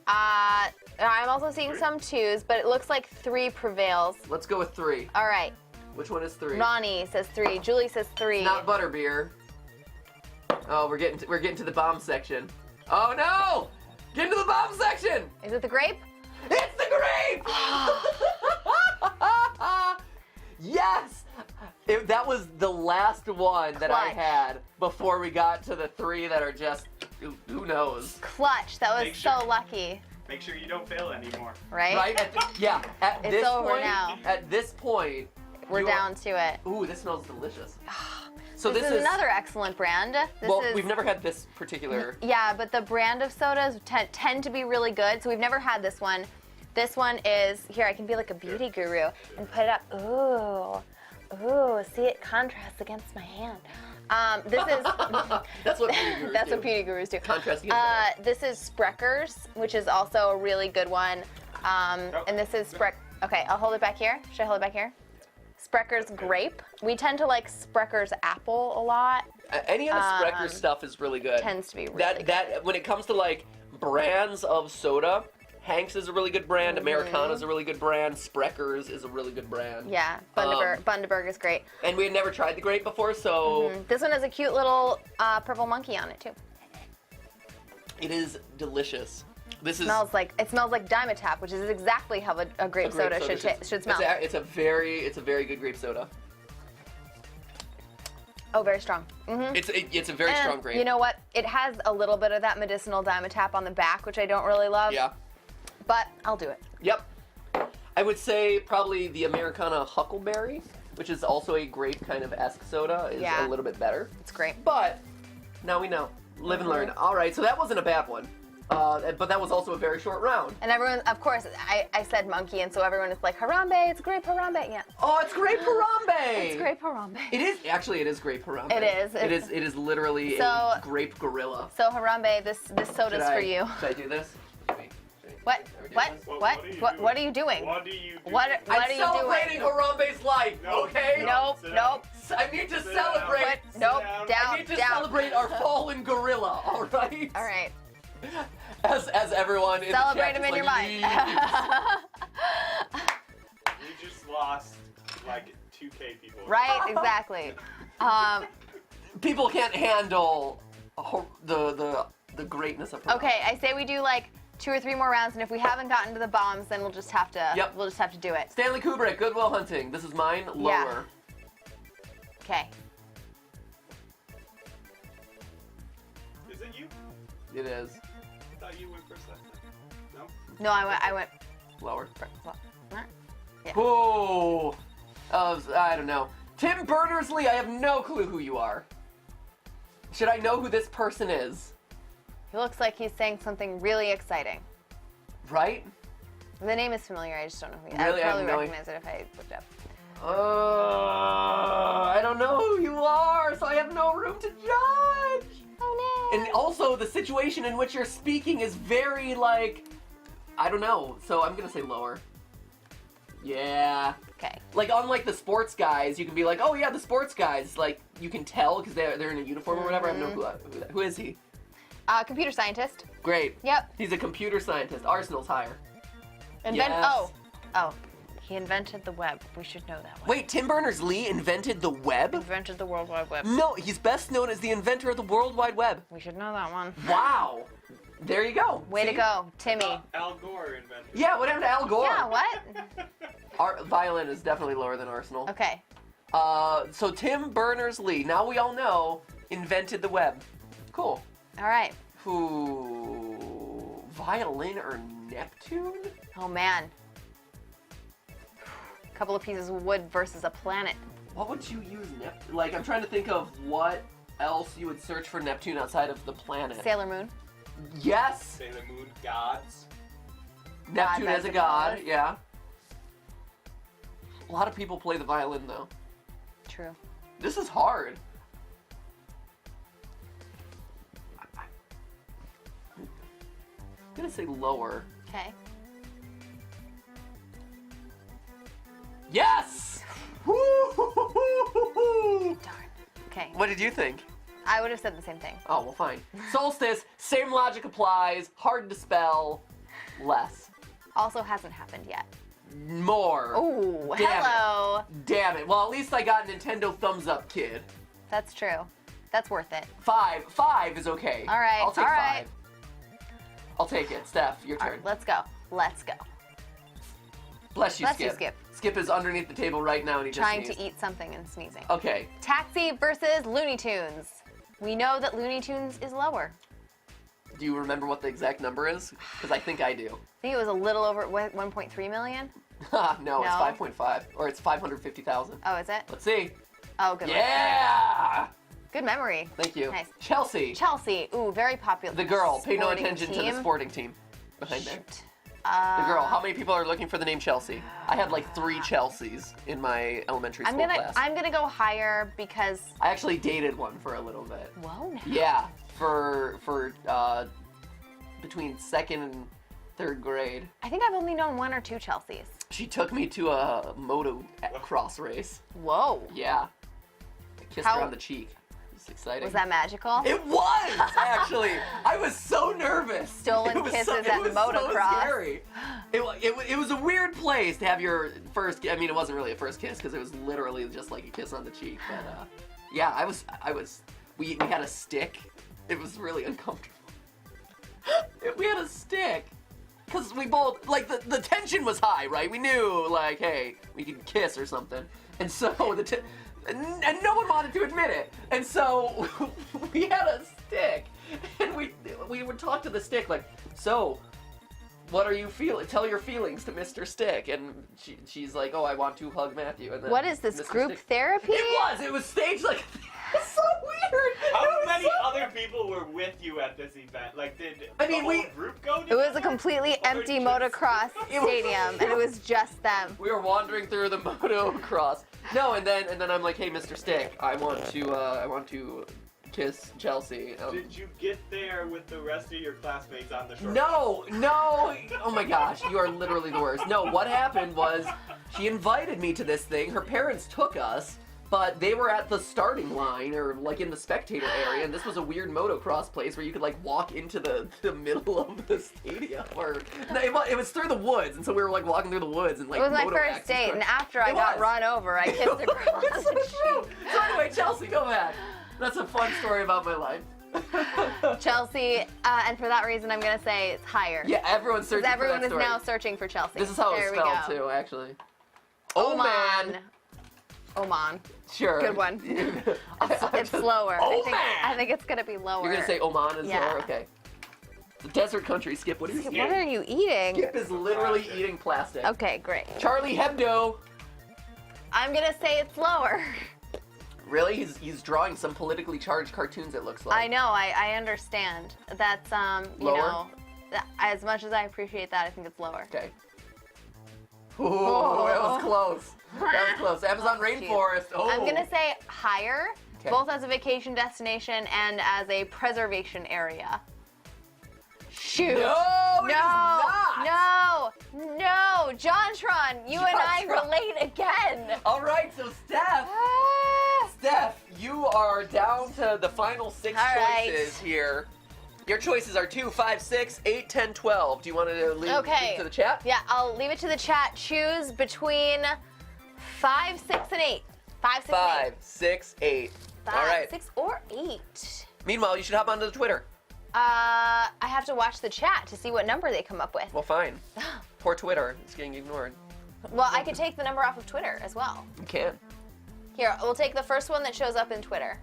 I'm also seeing some twos, but it looks like 3 prevails. Let's go with 3. All right. Which one is 3? Ronnie says 3. Julie says 3. Not butterbeer. Oh, we're getting to the bomb section. Oh no! Get into the bomb section! Is it the grape? It's the grape! Yes! That was the last one that I Clutch. had before we got to the 3 that are just who knows. Clutch. That was Make so sure- lucky. Make sure you don't fail anymore. right? Right? At It's this over point, now. At this point, We're you are- down to it. Ooh, this smells delicious. So This is another excellent brand. This well, is, we've never had this particular. Yeah, but the brand of sodas tend to be really good, so we've never had this one. This one is, here, I can be like a beauty guru and put it up. Ooh, see, it contrasts against my hand. This is, That's what beauty gurus that's do. what beauty gurus do. Contrasting against This is Spreckers, which is also a really good one. And this is okay, I'll hold it back here. Should I hold it back here? Spreckers Grape. We tend to like Spreckers Apple a lot. Any of the Sprecher stuff is really good. Tends to be really that good. that when it comes to like brands of soda, Hanks is a really good brand. Americana is a really good brand. Spreckers is a really good brand. Yeah, Bundaberg is great. And we had never tried the grape before, so This one has a cute little purple monkey on it too. it is delicious. This is It smells like Dimetapp, which is exactly how a grape soda should smell. It's a very good grape soda. Oh, very strong. It's a very And strong grape. you know what? It has a little bit of that medicinal Dimetapp on the back, which I don't really love. Yeah. But I'll do it. Yep. I would say probably the Americana Huckleberry, which is also a grape kind of esque soda, is Yeah. a little bit better. It's great. But now we know. Live and learn. All right, so that wasn't a bad one. But that was also a very short round. And everyone, of course, I said monkey, and so everyone is like, Harambe, it's grape Harambe. Yeah. Oh, it's grape Harambe! It's grape Harambe. It is grape Harambe. It is. It is literally So- a grape gorilla. So Harambe, this soda's for you. Should I do this? Wait. What? What? Well, What? What are you doing? What do you do? What I'm are you celebrating doing? Harambe's life, No, okay? Nope, Sit down. nope. I need to Sit celebrate. down. What? Nope. down. Down. I need to down. celebrate our fallen gorilla, all right? All right. As everyone in Celebrate the him chat in is your like, mind. We just lost like 2K people. Right. Exactly. people can't handle the greatness of Harambe. Okay. I say we do like 2 or 3 more rounds, and if we haven't gotten to the bombs, then we'll just have to. Yep. We'll just have to do it. Stanley Kubrick, Good Will Hunting. This is mine, lower. Okay. Is it you? It is I thought you went first last time. No? No, I went. lower. Well, yeah. Oh, I don't know. Tim Berners-Lee, I have no clue who you are. Should I know who this person is? He looks like he's saying something really exciting. Right? The name is familiar. I just don't know who he is. Really? I I would have probably no recognize it if I looked up. I don't know who you are, so I have no room to judge. Oh no. And also, the situation in which you're speaking is very, like, I don't know, so I'm gonna say lower. Yeah. Okay. Like, unlike the sports guys, you can be like, oh yeah, the sports guys, like, you can tell because they're in a uniform or whatever. I have no clue. Who is he? Computer scientist. Great. Yep. He's a computer scientist. Arsenal's higher. Yes. Oh. He invented the web. We should know that one. Wait, Tim Berners-Lee invented the web? Invented the World Wide Web. No, he's best known as the inventor of the World Wide Web. We should know that one. Wow. There you go. Way to See? go, Timmy. Al Gore invented. Yeah, what happened to Al Gore? Yeah, what? Violin is definitely lower than Arsenal. Okay. So Tim Berners-Lee, now we all know, invented the web. Cool. All right. Who? Violin or Neptune? Oh, man. A couple of pieces of wood versus a planet. What would you use Neptune? Like, I'm trying to think of what else you would search for Neptune outside of the planet. Sailor Moon. Yes! Sailor Moon gods. Neptune God, as a that's god, a god. yeah. A lot of people play the violin, though. True. This is hard. I'm gonna say lower. Okay. Yes! Woo-hoo-hoo-hoo-hoo! Darn. Okay. What did you think? I would have said the same thing. Oh, well, fine. Solstice, same logic applies. Hard to spell. Less. Also hasn't happened yet. More. Ooh, Damn hello. Damn it. Well, at least I got Nintendo thumbs up, kid. That's true. That's worth it. 5. 5 is okay. All right, I'll take all 5. right. I'll take it. Steph, your All turn. right, let's go. Let's go. Bless you, Bless Skip. you, Skip. Skip is underneath the table right now and he Trying just to sneezed. eat something and sneezing. Okay. Taxi versus Looney Tunes. We know that Looney Tunes is lower. Do you remember what the exact number is? Because I think I do. I think it was a little over 1.3 million. No, it's No? 5.5, or it's 550,000. Oh, is it? Let's see. Oh, good. one. Yeah! Good memory. Thank you. Nice. Chelsea, Chelsea. Ooh, very popular. the girl. Pay no sporting attention to team. the sporting team behind there. Shoot. The girl. How many people are looking for the name Chelsea? I had like 3 Chelseas in my elementary school class. I'm gonna go higher because. I actually dated one for a little bit. Whoa. Now. Yeah, for between 2nd and 3rd grade. I think I've only known 1 or 2 Chelseas. She took me to a moto cross race. Whoa. Yeah. I kissed How- her on the cheek. It was exciting. Was that magical? It was, actually. I was so nervous. Stolen It was kisses it at was motocross. So scary. It was a weird place to have your first. I mean, it wasn't really a first kiss because it was literally just like a kiss on the cheek. But yeah, I was. We had a stick. It was really uncomfortable. We had a stick. Because we both, like, the tension was high, right? We knew, like, hey, we could kiss or something. And so, and no one wanted to admit it. And so, we had a stick. And we would talk to the stick, like, so, what are you feeling? Tell your feelings to Mr. Stick. And she's like, oh, I want to hug Matthew. And then What is this, Mr. group Stick- therapy? It was staged like, it's so weird. How It was many so other people were with you at this event? Like, did I mean, the we- whole group go It was a together? completely Or empty just- motocross It was- stadium, and it was just them. We were wandering through the motocross. No, and then I'm like, hey, Mr. Stick, I want to kiss Chelsea. Did you get there with the rest of your classmates on the short? No. Oh my gosh, you are literally the worst. No, what happened was she invited me to this thing. Her parents took us, but they were at the starting line or like in the spectator area, and this was a weird motocross place where you could like walk into the middle of the stadium. Or no, it was through the woods, and so we were like walking through the woods and like. It was my moto first acts date, and and stuff. after I It got was. run over, I kissed a girl on It's the so true. cheek. So anyway, Chelsea, go back. That's a fun story about my life. Chelsea, and for that reason, I'm gonna say it's higher. Yeah, everyone's searching Because everyone for is that story. now searching for Chelsea. This is how there it's we spelled go. too, actually. Oman. Oman. Sure. Good one. It's slower. Oman. I think it's gonna be lower. You're gonna say Oman is Yeah. lower? Okay. The desert country, Skip. What are you What eating? are you eating? Skip is literally eating plastic. Okay, great. Charlie Hebdo. I'm gonna say it's lower. Really? He's drawing some politically charged cartoons, it looks like. I know. I understand. That's you Lower? know, as much as I appreciate that, I think it's lower. Okay. Ooh, that was close. That was close. Amazon Oh, geez. rainforest. Oh. I'm gonna say higher, Okay. both as a vacation destination and as a preservation area. Shoot. No, it is not. No, JonTron, you and I JonTron. relate again. All right, so Steph, you are down to the final 6 All right. choices here. Your choices are 2, 5, 6, 8, 10, 12. Do you want to leave Okay. to the chat? Yeah, I'll leave it to the chat. Choose between 5, 6, and 8. 5, 6, 5, and 8. 6, 8. 5, All right. 6, or 8. Meanwhile, you should hop onto the Twitter. I have to watch the chat to see what number they come up with. Well, fine. Poor Twitter. It's getting ignored. Well, I could take the number off of Twitter as well. You can. Here, we'll take the first one that shows up in Twitter.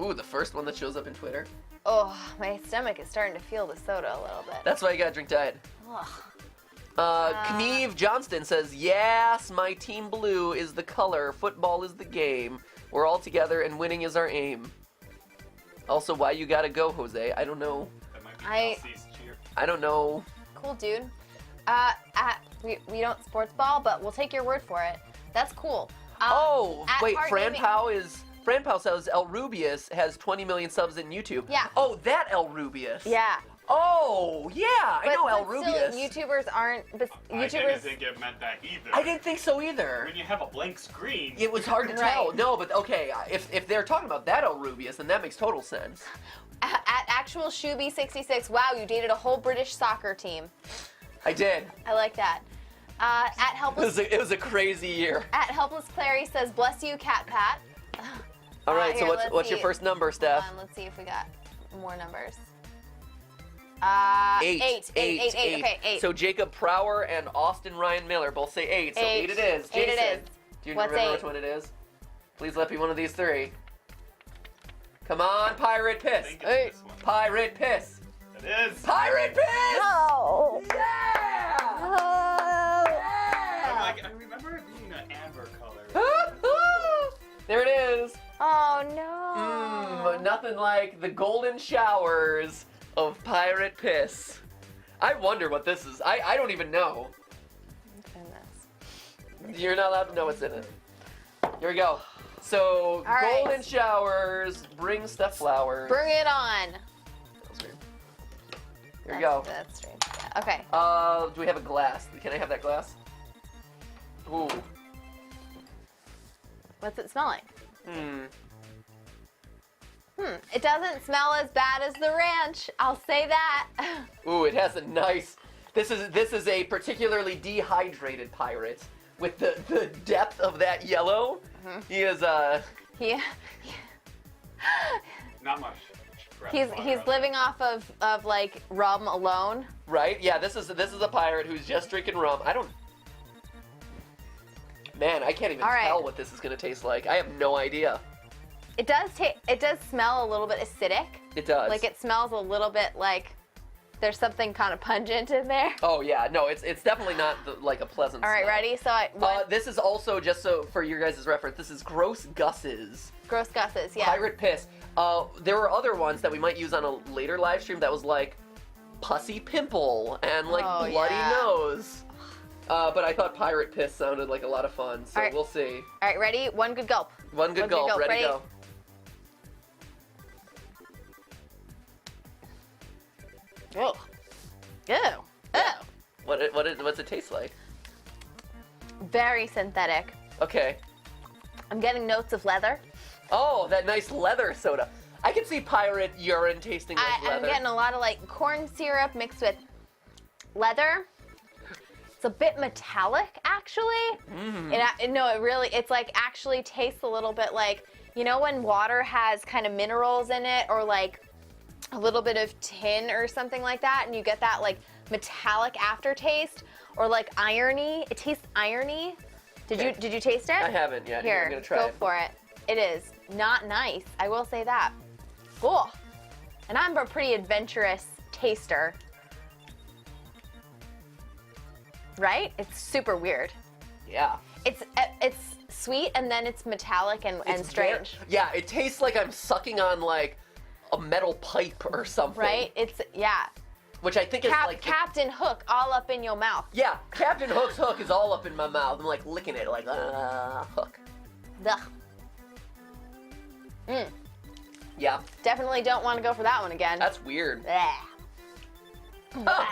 Ooh, the first one that shows up in Twitter. Oh, my stomach is starting to feel the soda a little bit. That's why you gotta drink Diet. Ugh. Kneve Johnston says, yes, my team blue is the color, football is the game. We're all together and winning is our aim. Also, why you gotta go, Jose? I don't know. That might be I- Chelsea's cheer. I don't know. Cool, dude. We don't sports ball, but we'll take your word for it. That's cool. Oh, at wait, Heart Fran Gaming- Pao says El Rubius has 20 million subs in YouTube. Yeah. Oh, that El Rubius. Yeah. Oh, yeah, I know El but Rubius. still, YouTubers aren't. But I didn't YouTubers. think it meant that either. I didn't think so either. When you have a blank screen. It was hard to Right. tell. No, but okay, if they're talking about that El Rubius, then that makes total sense. At actual Shuby66. Wow, you dated a whole British soccer team. I did. I like that. At helpless. It was a crazy year. At helpless Clary says, "Bless you, Cat Pat." All right, here, so let's what's your see. first number, Steph? Hold on, let's see if we got more numbers. 8. Eight. Okay, 8. So Jacob Prower and Austin Ryan Miller both say 8. So 8 it is. 8 it Jason, is. do you What's remember 8? which one it is? Please let be one of these 3. Come on, pirate I piss. think it's Hey. this one. Pirate piss. It is. Pirate piss. No. Yeah. Oh. I'm like, I remember it being an amber color. There it is. Oh no. Nothing like the golden showers of pirate piss. I wonder what this is. I don't even know. Goodness. You're not allowed to know what's in it. Here we go. So, All right. golden showers, bring stuff flowers. Bring it on. That's weird. Here we go. That's strange. Yeah. Okay. Do we have a glass? Can I have that glass? Ooh. What's it smell like? Hmm. It doesn't smell as bad as the ranch. I'll say that. Ooh, it has a nice. This is a particularly dehydrated pirate with the depth of that yellow. He is he, Not much. fresh he's water he's out living off of like rum alone. right. Yeah, this is a pirate who's just drinking rum. I don't. Man, I can't even All right. tell what this is gonna taste like. I have no idea. It does smell a little bit acidic. It does. Like it smells a little bit like there's something kind of pungent in there. Oh yeah, no, it's definitely not like a pleasant. All right, smell. ready? So This is also, just so for your guys' reference, this is Gross Gus's gross gusses, yeah. Pirate Piss. There were other ones that we might use on a later live stream that was like Pussy Pimple and like Oh, Bloody yeah. Nose. But I thought Pirate Piss sounded like a lot of fun, so All right. we'll see. All right, ready? One good gulp. One good gulp, ready, go. Ew. Ew. Ew. What's it taste like? Very synthetic. Okay. I'm getting notes of leather. Oh, that nice leather soda. I can see pirate urine tasting like I'm leather. getting a lot of like corn syrup mixed with leather. It's a bit metallic, actually. It's like actually tastes a little bit like, you know, when water has kind of minerals in it or like a little bit of tin or something like that, and you get that like metallic aftertaste or like irony. It tastes irony. Did you taste it? I haven't yet. Here, I'm gonna try go it. for it. It is not nice. I will say that. Cool. And I'm a pretty adventurous taster. Right? It's super weird. Yeah. It's sweet and then it's metallic and It's strange. Yeah, it tastes like I'm sucking on like a metal pipe or something. Right? It's Which I think is like Captain Hook all up in your mouth. yeah, Captain Hook's hook is all up in my mouth. I'm like licking it like hook. Ugh. Yeah, Definitely don't want to go for that one again. that's weird. Bleh. Oh,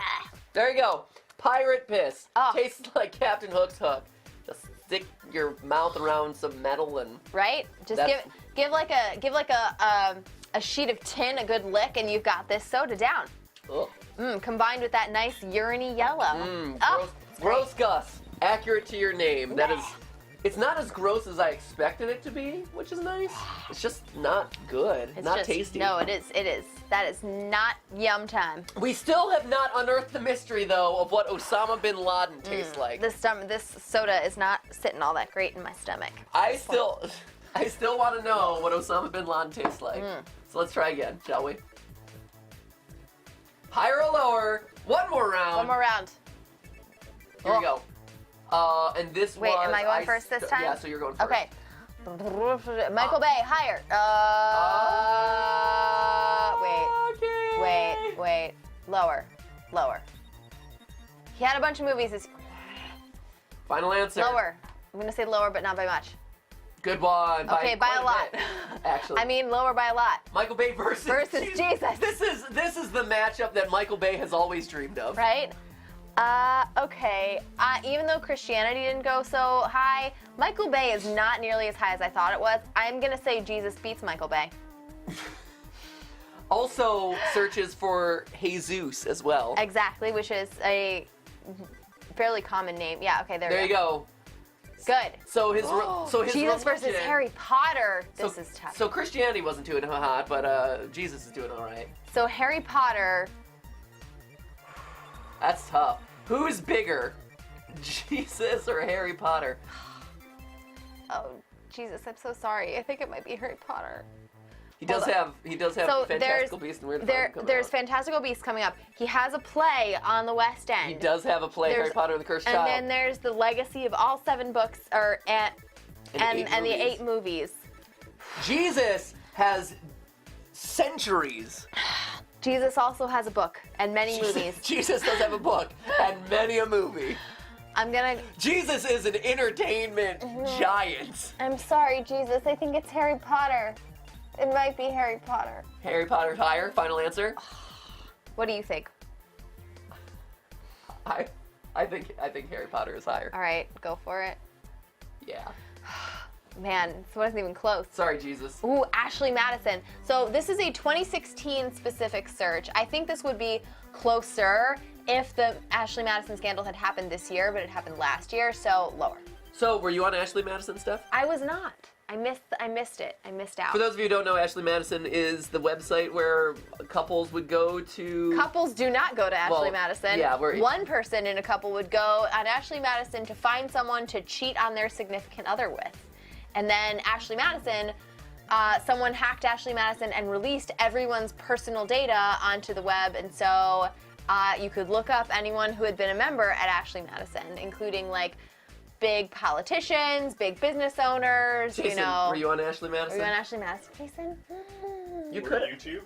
there you go. Pirate piss. Oh. Tastes like Captain Hook's hook. Just stick your mouth around some metal and Right? Just That's- give like a sheet of tin a good lick and you've got this soda down. ugh. Combined with that nice urine yellow. Oh, Gross Gus. Accurate to your name. That is. It's not as gross as I expected it to be, which is nice. It's just not good. it's not just, tasty. No, it is. That is not yum time. We still have not unearthed the mystery, though, of what Osama bin Laden tastes like. This soda is not sitting all that great in my stomach. I still want to know what Osama bin Laden tastes like. So let's try again, shall we? Higher or lower? One more round. One more round. Here we go. And this Wait, was. am I going first this time? Yeah, so you're going first. Okay. Michael Bay, higher. Wait. Lower. He had a bunch of movies. It's Final answer. lower. I'm gonna say lower, but not by much. Good one. Okay, by quite a lot. bit, actually. I mean, lower by a lot. Michael Bay versus Jesus. This is the matchup that Michael Bay has always dreamed of. Right? Okay. Even though Christianity didn't go so high, Michael Bay is not nearly as high as I thought it was. I'm gonna say Jesus beats Michael Bay. Also searches for Jesus as well. Exactly, which is a fairly common name. Yeah. Okay. There you go. Good. So his Jesus versus religion- Harry Potter. This so, is tough. So Christianity wasn't doing hot, but Jesus is doing all right. So Harry Potter. That's tough. Who's bigger, Jesus or Harry Potter? Oh, Jesus, I'm so sorry. I think it might be Harry Potter. He does have So Fantastical Beasts and Weird there's Fantastical Fantastical Beasts coming up. He has a play on the West End. He does have a play, There's- Harry Potter and the Cursed And Child. then there's the legacy of all 7 books, and the 8 movies. Jesus has centuries. Jesus also has a book and many movies. Jesus does have a book and many a movie. Jesus is an entertainment giant. I'm sorry, Jesus. I think it's Harry Potter. It might be Harry Potter. Harry Potter's higher. Final answer. What do you think? I think Harry Potter is higher. All right, go for it. Yeah. Man, this wasn't even close. Sorry, Jesus. Ooh, Ashley Madison. So this is a 2016 specific search. I think this would be closer if the Ashley Madison scandal had happened this year, but it happened last year, so lower. So, were you on Ashley Madison stuff? I was not. I missed it. I missed out. For those of you who don't know, Ashley Madison is the website where couples would go to. Couples do not go to Ashley Madison. Yeah, one person in a couple would go on Ashley Madison to find someone to cheat on their significant other with. And then Ashley Madison, someone hacked Ashley Madison and released everyone's personal data onto the web. And so you could look up anyone who had been a member at Ashley Madison, including like big politicians, big business owners, Jason, you know. were you on Ashley Madison? Were you on Ashley Madison, Jason? You Were could. you two?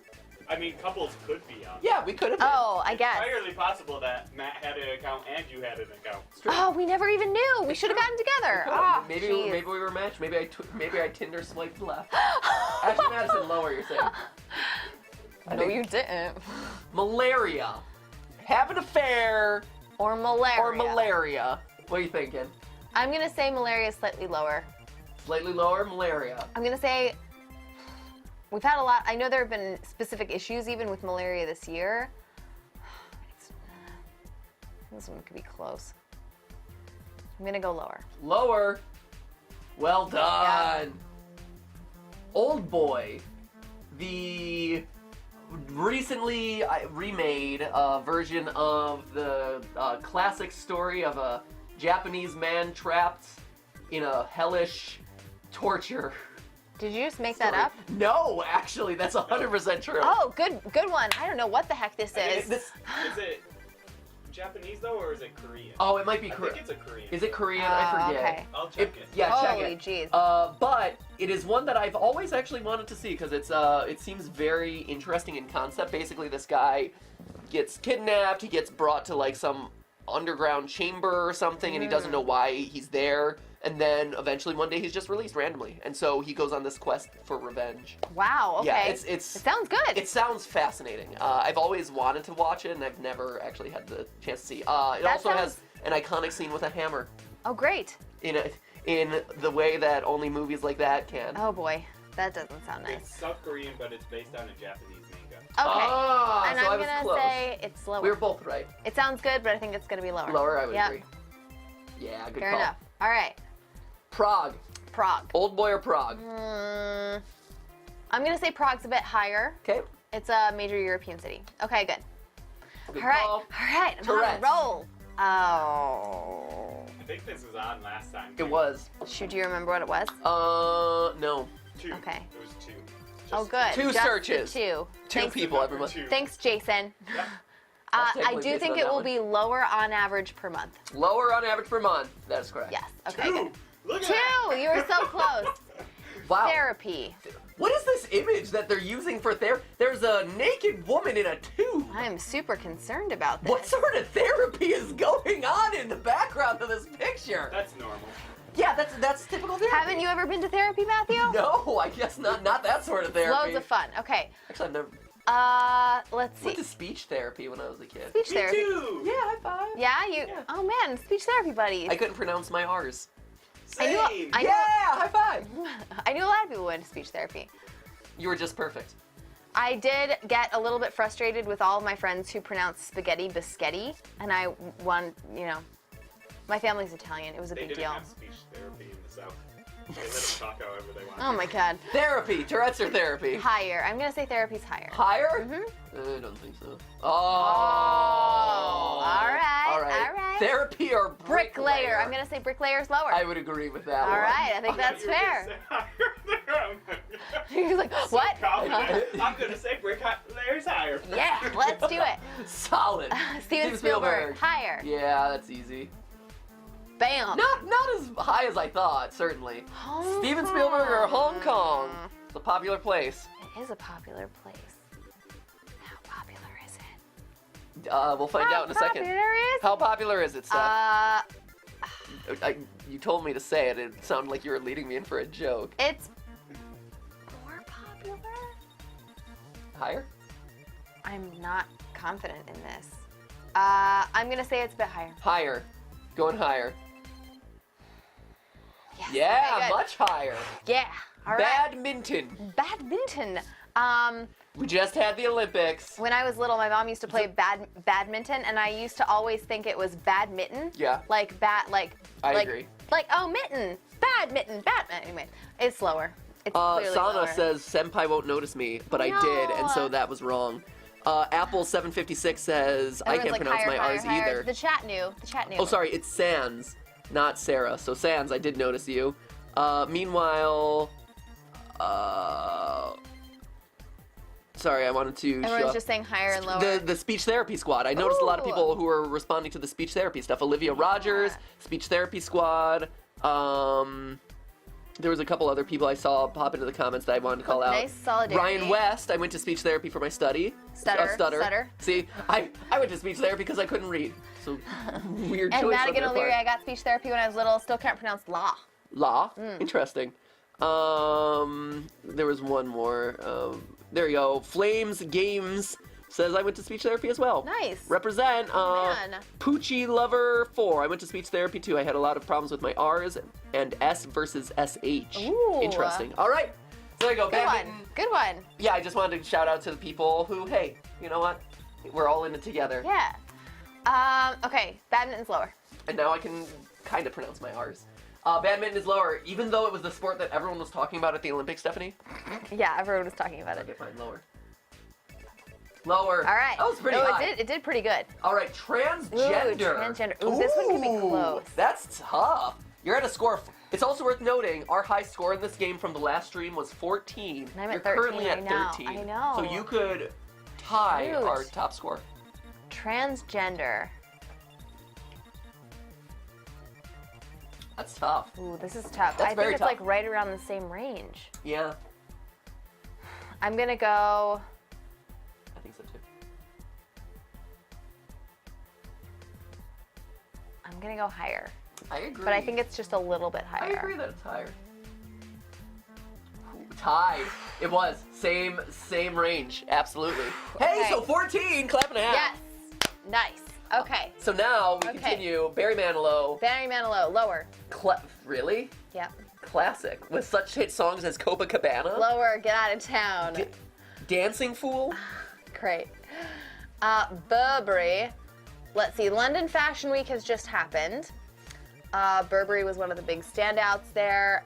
I mean, couples could be on. Yeah, we could have. Oh, I guess. Entirely possible that Matt had an account and you had an account. Oh, we never even knew. We should have gotten together. Oh, maybe jeez. we were matched. Maybe I Tinder swiped left. Ashley Madison lower. You're saying? I No, think you didn't. malaria. Have an affair Or malaria. or malaria. What are you thinking? I'm gonna say malaria is slightly lower. Slightly lower malaria. I'm gonna say we've had a lot. I know there have been specific issues even with malaria this year. This one could be close. I'm gonna go lower. Lower. Well done. Old Boy, the recently remade version of the classic story of a Japanese man trapped in a hellish torture. Did you just make that up? No, actually, that's 100% true. Oh, good one. I don't know what the heck this is. This- Is it Japanese though, or is it Korean? oh, it might be I Korean. think it's a Korean. Is it Korean? I forget. Okay. I'll check it. Yeah, check Holy it. jeez. But it is one that I've always actually wanted to see because it seems very interesting in concept. Basically, this guy gets kidnapped. He gets brought to like some underground chamber or something, and he doesn't know why he's there. And then eventually one day he's just released randomly, and so he goes on this quest for revenge. Wow. Okay. Yeah, It it's sounds good. it sounds fascinating. I've always wanted to watch it, and I've never actually had the chance to see. It also has an iconic scene with a hammer Oh, great. in the way that only movies like that can. Oh boy, that doesn't sound nice. It's South Korean, but it's based on a Japanese manga. Okay. Ah, and so I I'm was gonna close. say it's lower. We were both right. It sounds good, but I think it's gonna be lower. Lower, I would Yep. agree. Yeah, good Fair call. enough. All right. Prague. Prague. Old Boy or Prague? I'm gonna say Prague's a bit higher. Okay. It's a major European city. Okay, good. Good All right. call. All right. I'm on a Tourette's. roll. Oh. I think this was on last time. It was. Shoot, do you remember what it was? No. Two. Okay. It was two. Oh, good. Two Just the searches. Two. Two Thanks, people, everyone. Two. Thanks, Jason. Yep. I Hashtag do Jason think on it that will one. be lower on average per month. Lower on average per month. That is correct. Yes. Okay, Two. good. Look at 2. that. You were so close. Wow. Therapy. What is this image that they're using for therapy? There's a naked woman in a tube. I am super concerned about this. What sort of therapy is going on in the background of this picture? That's normal. Yeah, that's typical therapy. Haven't you ever been to therapy, Matthew? No, I guess not. Not that sort of therapy. Loads of fun. Okay. Actually, I've never Let's see. went to speech therapy when I was a kid. Speech Me therapy. too. Yeah, high five. Yeah, you. Yeah. Oh man, speech therapy buddies. I couldn't pronounce my R's. I knew- Same. I- Yeah, high five. I knew a lot of people who went to speech therapy. You were just perfect. I did get a little bit frustrated with all of my friends who pronounce spaghetti biscotti, and I my family's Italian. It was a They big didn't deal. have speech therapy in the South. They let them talk however they want. Oh my god. Therapy, Tourette's or therapy? Higher. I'm gonna say therapy's higher. Higher? Mhm. I don't think so. Oh. all right, All right. all right. Therapy or Bricklayer. I'm gonna say bricklayer's lower. I would agree with that All one. right, I think I thought that's you were gonna fair. say higher there. He's like, what? Confident. I'm gonna say brick layers higher. Yeah, let's do it. Solid. Steven Spielberg. Higher. Yeah, that's easy. Bam. Not as high as I thought, certainly. Hong Steven Spielberg or Hong Kong? Kong. It's a popular place. It is a popular place. How popular is it? We'll find out in a second. How popular is How popular is it, Steph? Uh, You told me to say it. It sounded like you were leading me in for a joke. it's more popular? Higher? I'm not confident in this. I'm gonna say it's a bit higher. Higher. Going higher. Yes. Yeah, Okay, good. much higher. Yeah. All right. Badminton. Badminton. We just had the Olympics. When I was little, my mom used to play badminton, and I used to always think it was badminton. Yeah. Like I agree. Like, oh, mitten, badminton. Anyway, it's slower. It's clearly Sana slower. says Senpai won't notice me, but I did, and so No. that was wrong. Apple756 says I Everyone's can't like, pronounce higher, my higher, R's higher. either. The chat knew. The chat knew. Oh, sorry, it's Sans, not Sarah. So Sans, I did notice you. Meanwhile, sorry, I wanted to show Everyone's up. just saying higher and lower. The speech therapy squad. I noticed a lot of Ooh. people who were responding to the speech therapy stuff. Olivia Rogers, speech therapy squad. There was a couple other people I saw pop into the comments that I wanted to call out. Nice solidarity. Ryan West. I went to speech therapy for my study. Stutter. See, I went to speech therapy because I couldn't read. So weird And choice on Madigan their O'Leary, part. I got speech therapy when I was little. Still can't pronounce law. Law. Interesting. There was one more. There you go. Flames Games says I went to speech therapy as well. Nice. Represent. Man. Poochie Lover 4. I went to speech therapy too. I had a lot of problems with my R's and S versus SH. Ooh. Interesting. All right. So there you go. Good Badminton. one. Good one. Yeah, I just wanted to shout out to the people who, hey, you know what? We're all in it together. Yeah. Okay. Badminton's lower. And now I can kind of pronounce my R's. Badminton is lower, even though it was the sport that everyone was talking about at the Olympics, Stephanie. Yeah, everyone was talking about Okay, it. fine, lower. Lower. All right. That was pretty no, high. It did pretty good. All right, transgender. Transgender. Ooh, this one could be close. That's tough. You're at a score. It's also worth noting our high score in this game from the last stream was 14. And I'm at You're 13, currently at I know, 13. I know. So you could tie Shoot. our top score. Transgender. That's tough. Ooh, this is tough. That's I very think it's tough. like right around the same range. Yeah, I'm gonna go. I think so too. I'm gonna go higher, I agree. but I think it's just a little bit I higher. agree that it's higher. Tied. It was same range. Absolutely. Hey, Okay. so 14, clapping a hand. Yes. Nice. Okay. So now we Okay. continue. Barry Manilow. Barry Manilow, lower. Really? Yep. Classic. With such hit songs as Copacabana. Lower. Get out of town. Dancing Fool. Great. Burberry. Let's see. London Fashion Week has just happened. Burberry was one of the big standouts there.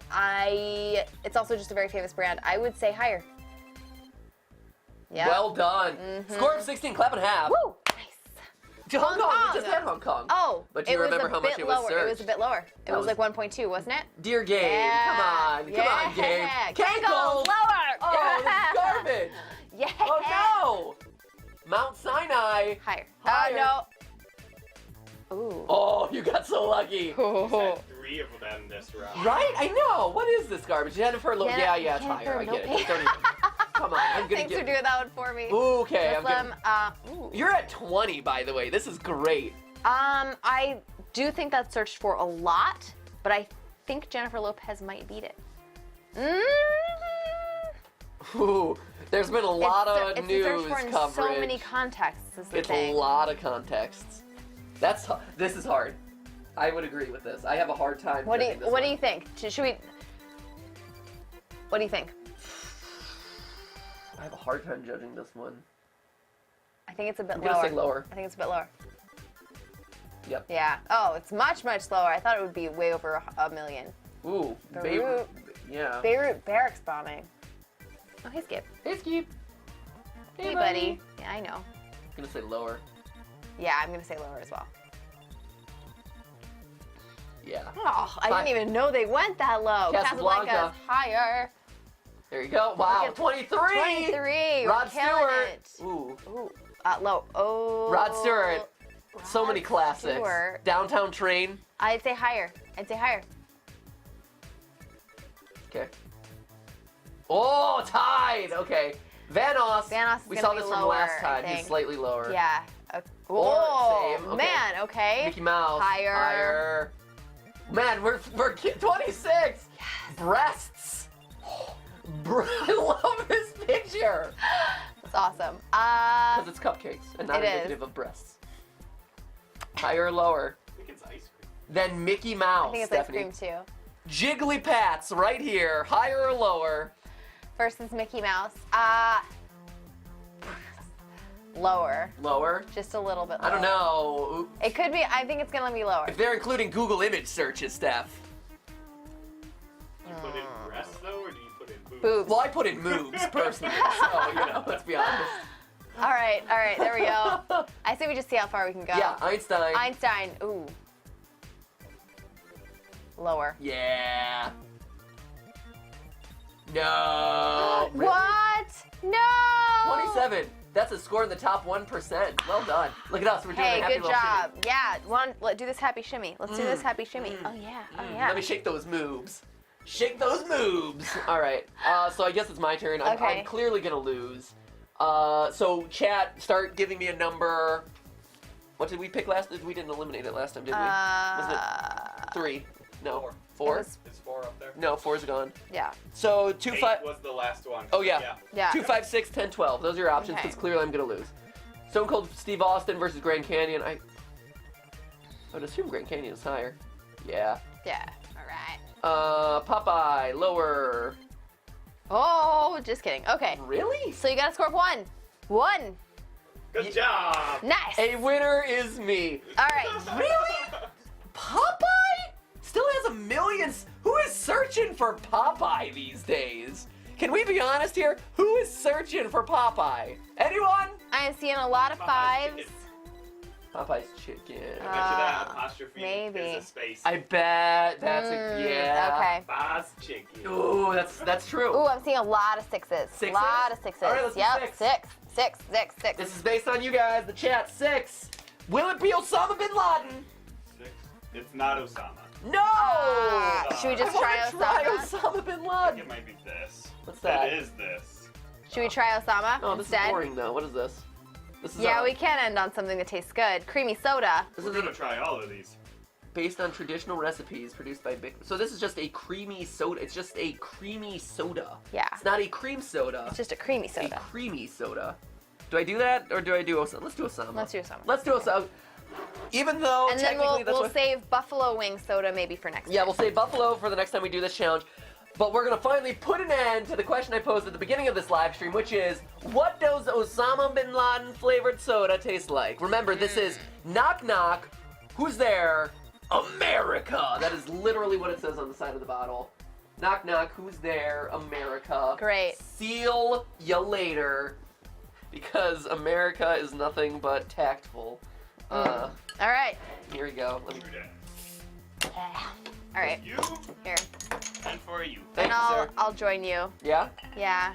It's also just a very famous brand. I would say higher. Yeah. Well done. Score of 16, clap and a half. Woo! Nice. To Hong Kong. Kong. We just had Hong Kong. Oh, But do you it was remember a how much bit it was lower. It was searched? a bit lower. It That was like 1.2, wasn't it? Dear Gabe, Yeah. come on, Gabe. Cankles, lower. Oh, this is garbage. Yeah. Oh no! Mount Sinai. Higher. Higher. No. Ooh. Oh, you got so lucky. Oh. 3 of them this round. Right? I know. What is this garbage? Jennifer Lopez. Jenna- Yeah, it's Jennifer higher. I get it. Lopez. Don't even. Come on, I'm gonna Thanks for give. doing that one for me. Okay, I'm Muslim, gonna. ooh. You're at 20, by the way. This is great. I do think that's searched for a lot, but I think Jennifer Lopez might beat it. Ooh, there's been a lot of it's news searched for in coverage. so many contexts. Is the It's thing. a lot of contexts. This is hard. I would agree with this. I have a hard time. What do you judging this What do one. you think? Should we? What do you think? I have a hard time judging this one. I think it's a bit I'm lower. gonna say lower. I think it's a bit lower. Yep. Yeah. Oh, it's much lower. I thought it would be way over a million. Ooh, Beirut. Yeah. Beirut barracks bombing. Oh, hey Skip. Hey, Skip. Hey, buddy. Yeah, I know. I'm gonna say lower. Yeah, I'm gonna say lower as well. Yeah. Oh, I Fine. didn't even know they went that low. Casablanca. Casablanca's higher. There you go. Wow, at 23. 23. Rod We're killing Stewart. it. Ooh. Ooh. Low. Oh. Rod Stewart. So many Rod classics. Stewart. Downtown Train. I'd say higher. Okay. Oh, tied. Okay. Vanoss. Vanoss is We gonna saw be this from lower, last I time. think. He's slightly lower. Yeah. Or Oh, same, okay. man. Okay. Mickey Mouse. Higher. Higher. Man, we're 26. Yes. Breasts. I love this picture. It's awesome. Because it's cupcakes and not It is. indicative of breasts. Higher or lower I think it's ice cream. than Mickey Mouse. I think it's Stephanie. ice cream too. Jigglypats right here. Higher or lower? Versus Mickey Mouse. Lower. Lower. Just a little bit lower. I don't know. It could be. I think it's gonna be lower. If they're including Google image searches, Steph. Do you put in breasts though, or do you put in boobs? Boobs. Well, I put in moves personally, so let's be honest. All right. There we go. I say we just see how far we can go. Yeah, Einstein. Einstein. Ooh. Lower. Yeah. No. What? No. 27. That's a score in the top 1%. Well done. Look at us. We're doing Hey, a happy good little job. shimmy. Yeah. Let's do this happy shimmy. Let's do this happy shimmy. Oh yeah. Oh yeah. Let me shake those moves. Shake those moves. All right. So I guess it's my turn. Okay. I'm clearly gonna lose. So chat, start giving me a number. What did we pick last? We didn't eliminate it last time, did we? Wasn't it 3? No. 4? It was- Is 4 up there? No, 4's gone. Yeah. So 2, 8 5. was the last one. Oh yeah. Yeah. 2, 5, 6, 10, 12. Those are your options Okay. because clearly I'm gonna lose. Stone Cold Steve Austin versus Grand Canyon. I would assume Grand Canyon is higher. Yeah. Yeah. All right. Popeye lower. Oh, just kidding. Okay. Really? So you got to score 1. 1. Good job. Nice. A winner is me. All right. Really? Popeye still has a million. Who is searching for Popeye these days? Can we be honest here? Who is searching for Popeye? Anyone? I am seeing a lot of Popeye's 5s. chicken. Popeye's chicken. I bet you that apostrophe maybe. is a space. I bet that's a yeah. Okay. Boss chicken. Ooh, that's true. Ooh, I'm seeing a lot of 6s. Sixes? A lot of 6s. All right, let's do yep. 6. 6. This is based on you guys. The chat 6. Will it be Osama bin Laden? 6. It's not Osama. No. Should we just I try wanna Osama? Osama bin I think Laden. it might be this. What's that? It is this. Should we try Osama Oh, this instead? is boring though. What is this? This is Yeah, we can end on something that tastes good. Creamy soda. This We're is gonna try all of these. based on traditional recipes produced by Big. So this is just a creamy soda. It's just a creamy soda. Yeah. It's not a cream soda. It's just a creamy a soda. creamy soda. Do I do that or do I do Osama? Let's do Osama. Let's do Osama. Let's do Osama. Even though And then technically that's we'll what. save buffalo wing soda maybe for next Yeah, time. we'll say Buffalo for the next time we do this challenge. But we're going to finally put an end to the question I posed at the beginning of this live stream, which is, what does Osama bin Laden flavored soda taste like? Remember, this is Knock Knock, who's there? America! That is literally what it says on the side of the bottle. Knock Knock, who's there? America. Great. Seal ya later, because America is nothing but tactful. All right. Here we go. Let me... All right. You Here. and for you. Thank And you, sir. I'll join you. Yeah? Yeah.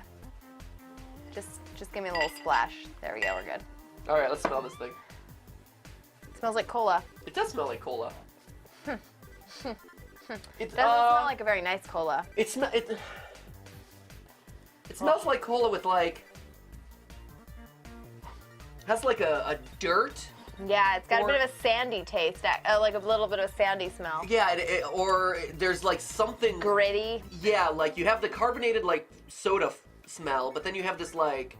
Just give me a little splash. There we go. We're good. All right, let's smell this thing. It smells like cola. It does smell like cola. It Doesn't smell like a very nice cola. It smells like cola with like has like a dirt. Yeah, it's got Or- a bit of a sandy taste, like a little bit of a sandy smell. Yeah, or there's like something. Gritty. Yeah, like you have the carbonated like soda smell, but then you have this like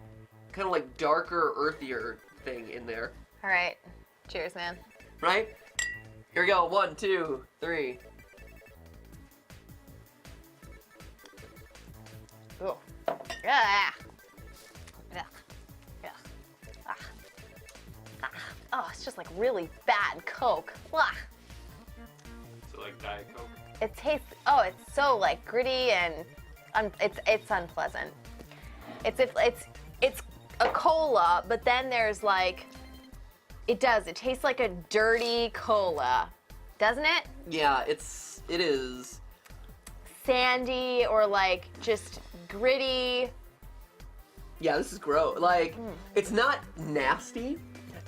kind of like darker, earthier thing in there, All right. Cheers, man. right? Here we go. 1, 2, 3. Ooh. Yeah. Yeah. Yeah. Ah. Ah. Oh, it's just like really bad Coke. Ah. So like Diet Coke. It tastes. Oh, it's so like gritty and it's unpleasant. It's a cola, but then there's like it tastes like a dirty cola, doesn't it? Yeah, it is. Sandy or like just gritty. Yeah, this is gross. Like, it's not nasty,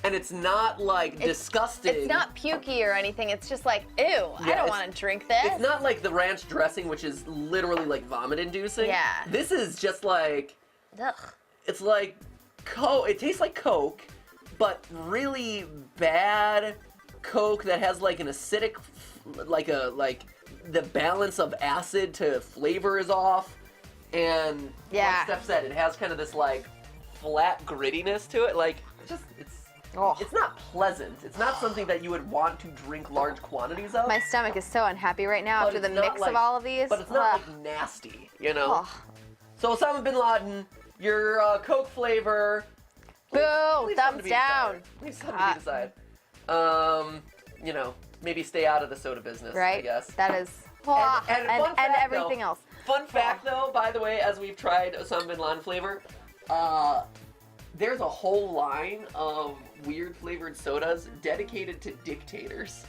and it's not like disgusting. It's not pukey or anything. It's just like, ew, I don't it's- want to drink this. It's not like the ranch dressing, which is literally like vomit-inducing. Yeah. This is just like, Ugh. it's like Coke. It tastes like Coke, but really bad Coke that has like an acidic, like the balance of acid to flavor is off, and Yeah. like Steph said, it has kind of this like flat grittiness to it. Like it's not pleasant. It's not something that you would want to drink large quantities of. My stomach is so unhappy right now But after the it's not mix like- of all of these. But it's not Ugh. like nasty, you know. Ugh. So Osama bin Laden, your Coke flavor. Boo! leave something Thumbs to be down. desired. Leave something to be desired. You know, maybe stay out of the soda business, I Right? guess. That is. And fun fact, everything though, else. Fun fact, though, by the way, as we've tried Osama bin Laden flavor, there's a whole line of weird flavored sodas dedicated to dictators.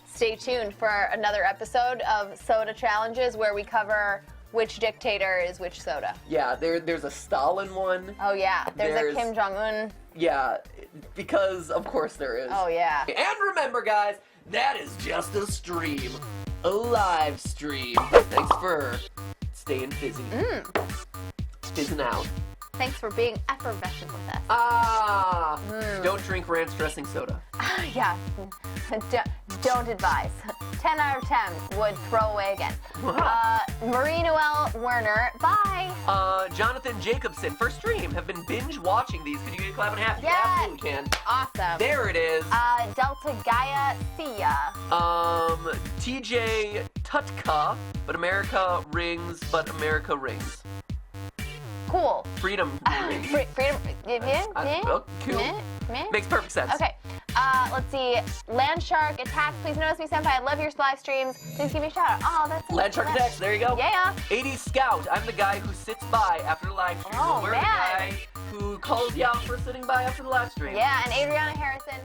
Stay tuned for another episode of Soda Challenges where we cover which dictator is which soda. Yeah, there's a Stalin one. Oh yeah, there's There's- a Kim Jong Un. Yeah, because of course there is. Oh yeah. And remember, guys, that is just a stream. A live stream. Thanks for staying fizzy. Fizzing out. Thanks for being effervescent with us. Ah! Don't drink ranch dressing soda. Yeah. Don't advise. 10 out of 10 would throw away again. Marie Noelle Werner, bye. Jonathan Jacobson for stream have been binge watching these. Could you get a clap and a half? You Yes. absolutely can. Awesome. There it is. Delta Gaia Sia. TJ Tutka, but America rings, but America rings. Cool. Freedom rings. Freedom. Oh, cool. Meh? Makes perfect sense. Okay. Let's see. Landshark Attacks. Please notice me, Senpai. I love your live streams. Please give me a shout out. Oh, that's Landshark Attacks, there you go. Yeah. 80s Scout, I'm the guy who sits by after the live stream. Oh, We're man. the guy who calls you out for sitting by after the live stream. Yeah, and Adriana Harrison.